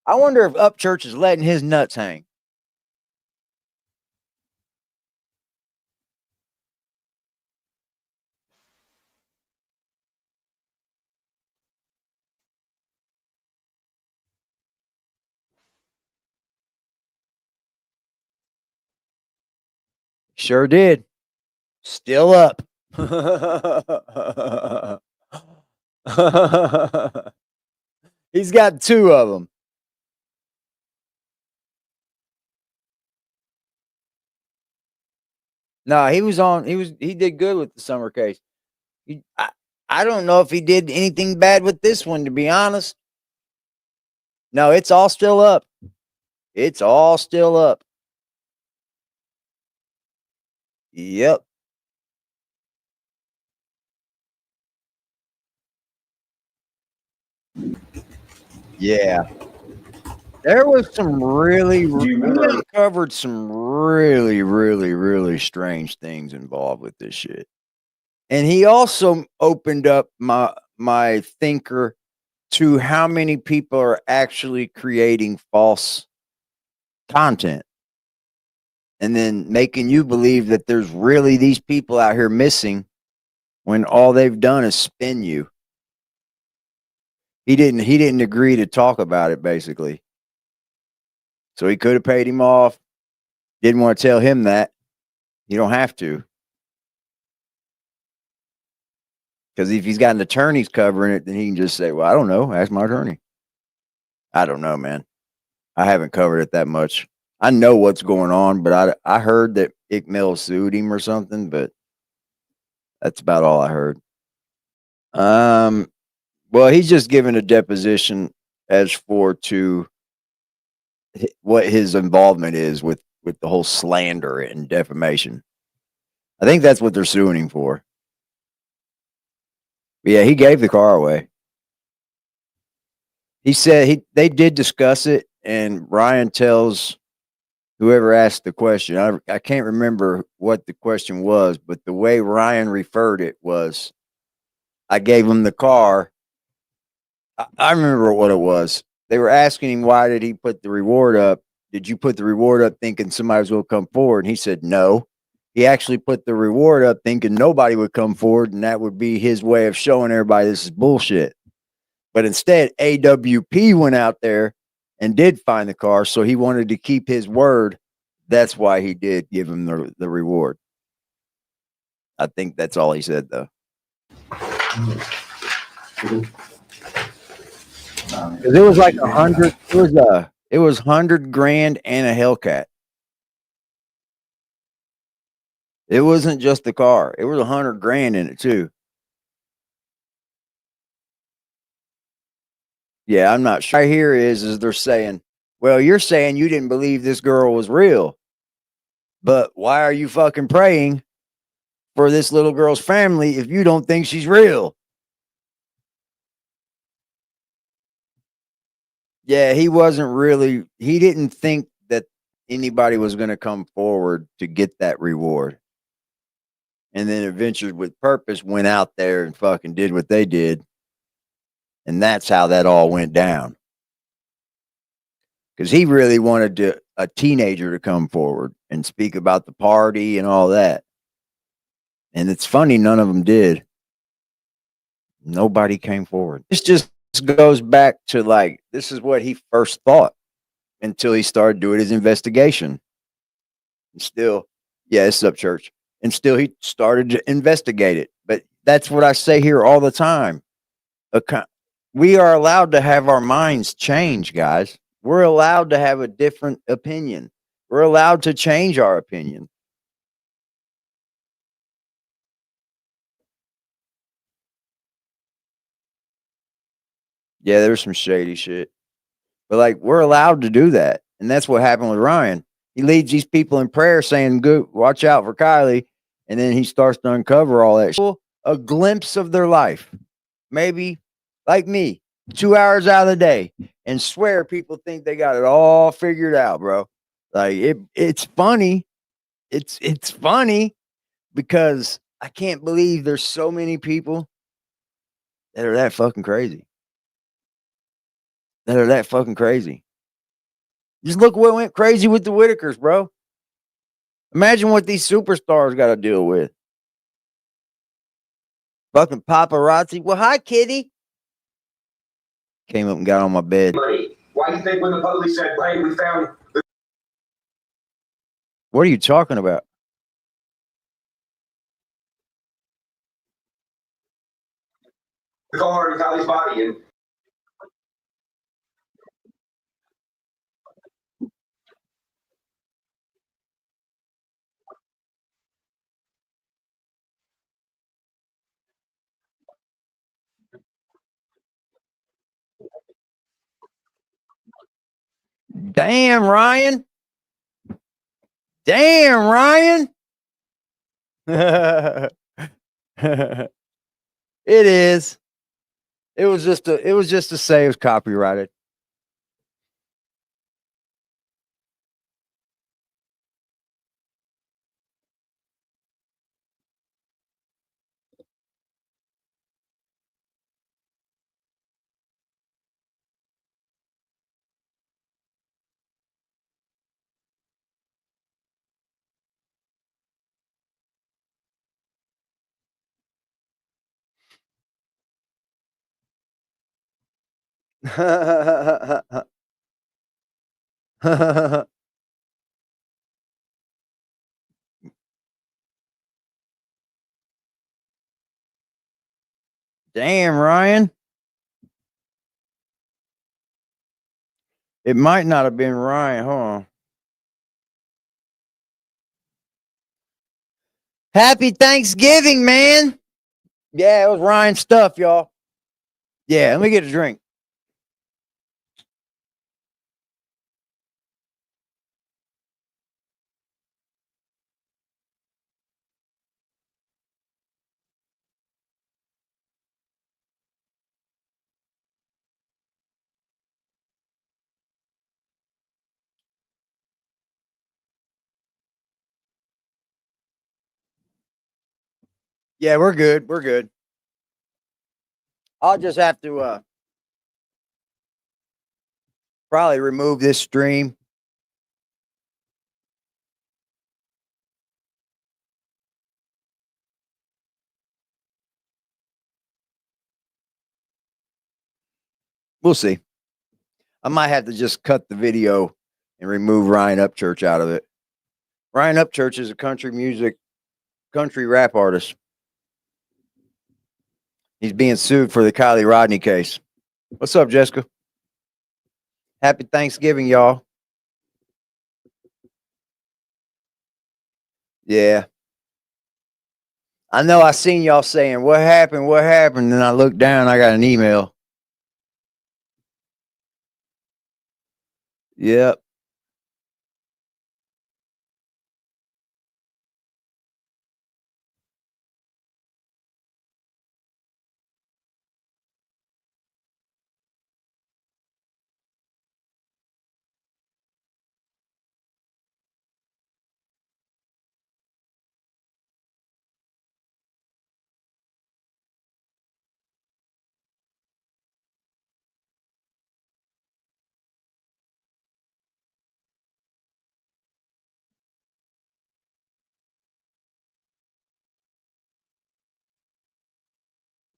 I wonder if Upchurch is letting his nuts hang. Sure did. Still up. He's got 2 of them. No, he did good with the summer case. I don't know if he did anything bad with this one, to be honest. No, it's all still up. It's all still up. Yep. Yeah. There was some really, we uncovered some really, really, really strange things involved with this shit. And he also opened up my thinker to how many people are actually creating false content and then making you believe that there's really these people out here missing when all they've done is spin you. He didn't agree to talk about it, basically. So he could have paid him off. Didn't want to tell him that. You don't have to. Because if he's got an attorney's covering it, then he can just say, well, I don't know. Ask my attorney. I don't know, man. I haven't covered it that much. I know what's going on, but I heard that Ickmill sued him or something, but that's about all I heard. Well, he's just given a deposition as for to what his involvement is with the whole slander and defamation. I think that's what they're suing him for. Yeah, he gave the car away. He said they did discuss it, and Ryan tells whoever asked the question. I can't remember what the question was, but the way Ryan referred it was, I gave him the car. I remember what it was. They were asking him why did he put the reward up? Did you put the reward up thinking somebody was going to come forward? And he said no. He actually put the reward up thinking nobody would come forward, and that would be his way of showing everybody this is bullshit. But instead, AWP went out there and did find the car, so he wanted to keep his word. That's why he did give him the reward. I think that's all he said, though. Because it was like 100. It was 100 grand and a Hellcat. It wasn't just the car. It was 100 grand in it too. Yeah, I'm not sure. Right here is they're saying, well, you're saying you didn't believe this girl was real, but why are you fucking praying for this little girl's family if you don't think she's real? Yeah, he wasn't really, he didn't think that anybody was going to come forward to get that reward. And then Adventures with Purpose went out there and fucking did what they did. And that's how that all went down. Because he really wanted a teenager to come forward and speak about the party and all that. And it's funny, none of them did. Nobody came forward. This just goes back to like, this is what he first thought until he started doing his investigation. And still, yeah, it's up, church. And still, he started to investigate it. But that's what I say here all the time. We are allowed to have our minds change, guys. We're allowed to have a different opinion. We're allowed to change our opinion. Yeah, there's some shady shit. But like, we're allowed to do that. And that's what happened with Ryan. He leads these people in prayer saying, "Good, watch out for Kylie." And then he starts to uncover all that shit. A glimpse of their life. Maybe like me, 2 hours out of the day, and swear people think they got it all figured out, bro. Like it's funny. It's funny because I can't believe there's so many people that are that fucking crazy. That are that fucking crazy. Just look what went crazy with the Whittakers, bro. Imagine what these superstars got to deal with. Fucking paparazzi. Well, hi, kitty. Came up and got on my bed. Money. Why do you think when the police said, "Hey, we found What are you talking about? the car in Kylie's body," and Damn, Ryan. Damn, Ryan. It is. It was just to say it was copyrighted. Damn, Ryan. It might not have been Ryan. Hold on. Happy Thanksgiving, man. Yeah, it was Ryan stuff, y'all. Yeah, let me get a drink. Yeah, we're good. We're good. I'll just have to probably remove this stream. We'll see. I might have to just cut the video and remove Ryan Upchurch out of it. Ryan Upchurch is a country rap artist. He's being sued for the Kylie Rodney case. What's up, Jessica? Happy Thanksgiving, y'all. Yeah. I know I seen y'all saying, what happened? What happened? And I looked down, I got an email. Yep.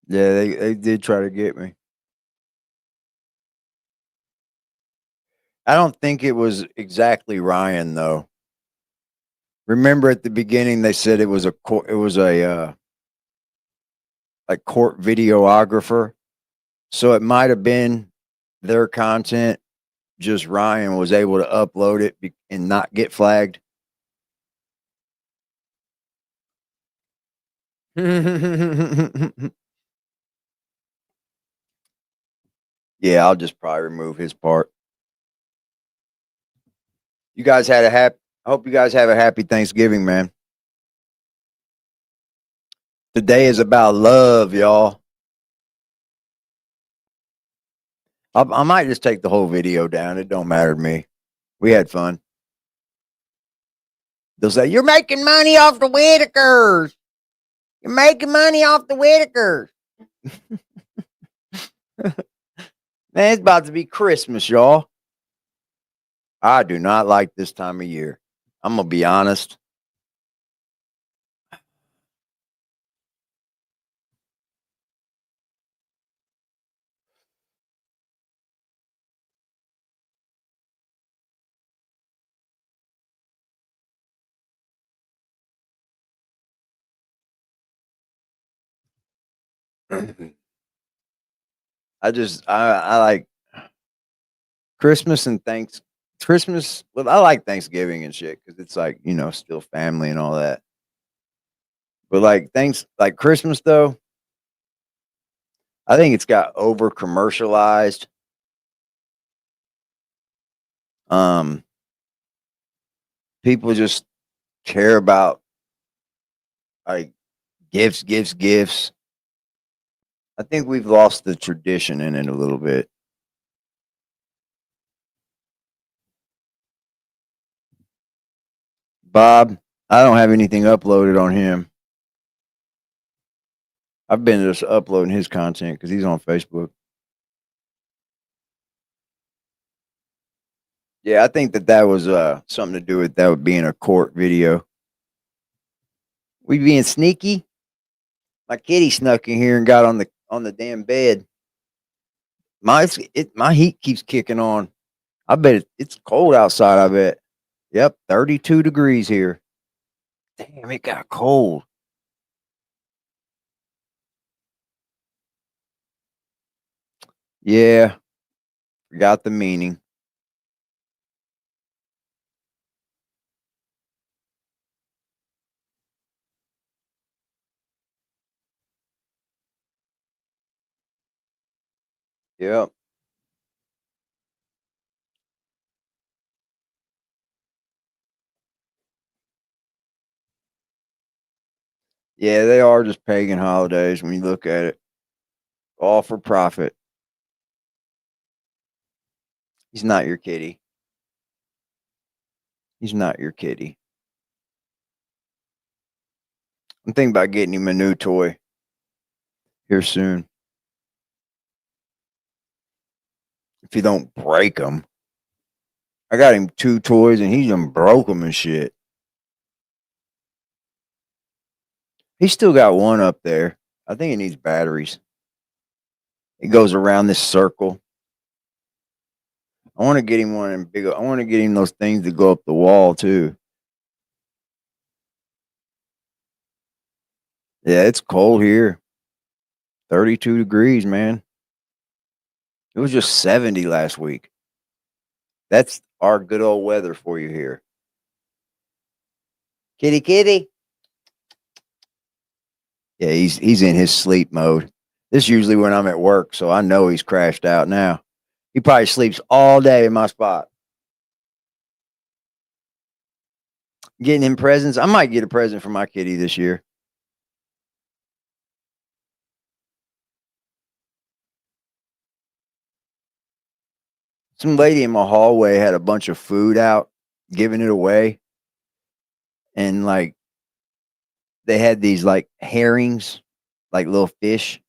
Yeah, they did try to get me. I don't think it was exactly Ryan though. Remember at the beginning they said it was a like court videographer. So it might have been their content. Just Ryan was able to upload it and not get flagged. Yeah, I'll just probably remove his part. You guys had a happy. I hope you guys have a happy Thanksgiving, man. Today is about love, y'all. I might just take the whole video down. It don't matter to me. We had fun. They'll say, you're making money off the Whittakers. You're making money off the Whittakers. Man, it's about to be Christmas, y'all. I do not like this time of year. I'm going to be honest. I like Christmas and Christmas. Well, I like Thanksgiving and shit because it's like, still family and all that. But like Christmas though, I think it's got over commercialized. People just care about like gifts. I think we've lost the tradition in it a little bit. Bob, I don't have anything uploaded on him. I've been just uploading his content because he's on Facebook. Yeah, I think that was something to do with that being a court video. We being sneaky. My kitty snuck in here and got on the damn bed. My heat keeps kicking on. I bet it's cold outside. I bet. Yep, 32 degrees here. Damn, it got cold. Yeah, forgot the meaning. Yep. Yeah, they are just pagan holidays when you look at it. All for profit. He's not your kitty. He's not your kitty. I'm thinking about getting him a new toy here soon. If you don't break them. I got him 2 toys and he done broke them and shit. He's still got one up there. I think it needs batteries. It goes around this circle. I want to get him one and big. I want to get him those things that go up the wall too. Yeah, it's cold here. 32 degrees, man. It was just 70 last week. That's our good old weather for you here. Kitty, kitty. Yeah, he's in his sleep mode. This is usually when I'm at work, so I know he's crashed out now. He probably sleeps all day in my spot. Getting him presents. I might get a present for my kitty this year. Some lady in my hallway had a bunch of food out, giving it away. And like, they had these like herrings, like little fish.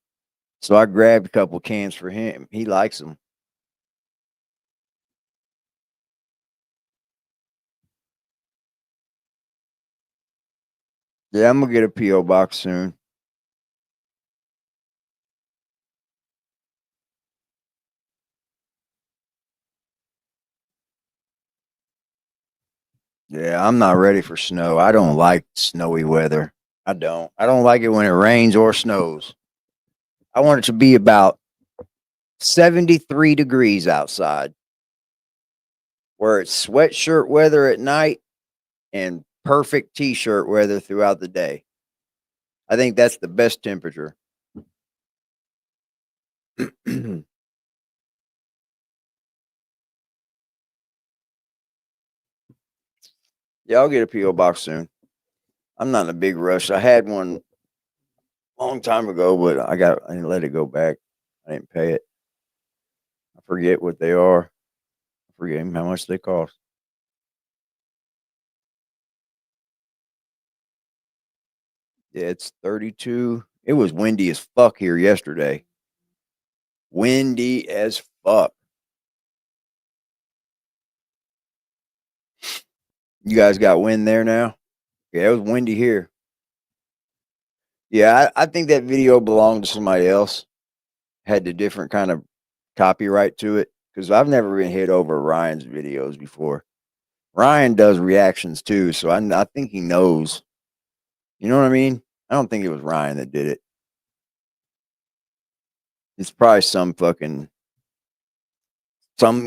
So I grabbed a couple cans for him. He likes them. Yeah, I'm gonna get a P.O. box soon. Yeah, I'm not ready for snow. I don't like snowy weather. I don't. I don't like it when it rains or snows. I want it to be about 73 degrees outside, where it's sweatshirt weather at night and perfect t-shirt weather throughout the day. I think that's the best temperature. Yeah, I'll get a P.O. box soon. I'm not in a big rush. I had one a long time ago, but I didn't let it go back. I didn't pay it. I forget what they are. I forget how much they cost. Yeah, it's 32. It was windy as fuck here yesterday. Windy as fuck. You guys got wind there now? Yeah, it was windy here. Yeah, I think that video belonged to somebody else. Had the different kind of copyright to it because I've never been hit over Ryan's videos before. Ryan does reactions too, so I think he knows. You know what I mean? I don't think it was Ryan that did it. It's probably some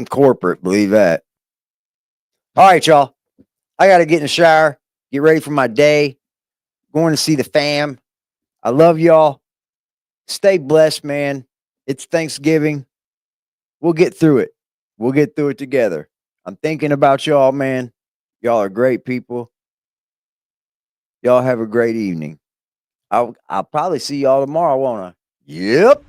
corporate, believe that. All right, y'all. I got to get in the shower, get ready for my day. Going to see the fam. I love y'all. Stay blessed, man. It's Thanksgiving. We'll get through it. We'll get through it together. I'm thinking about y'all, man. Y'all are great people. Y'all have a great evening. I'll probably see y'all tomorrow, won't I? Yep.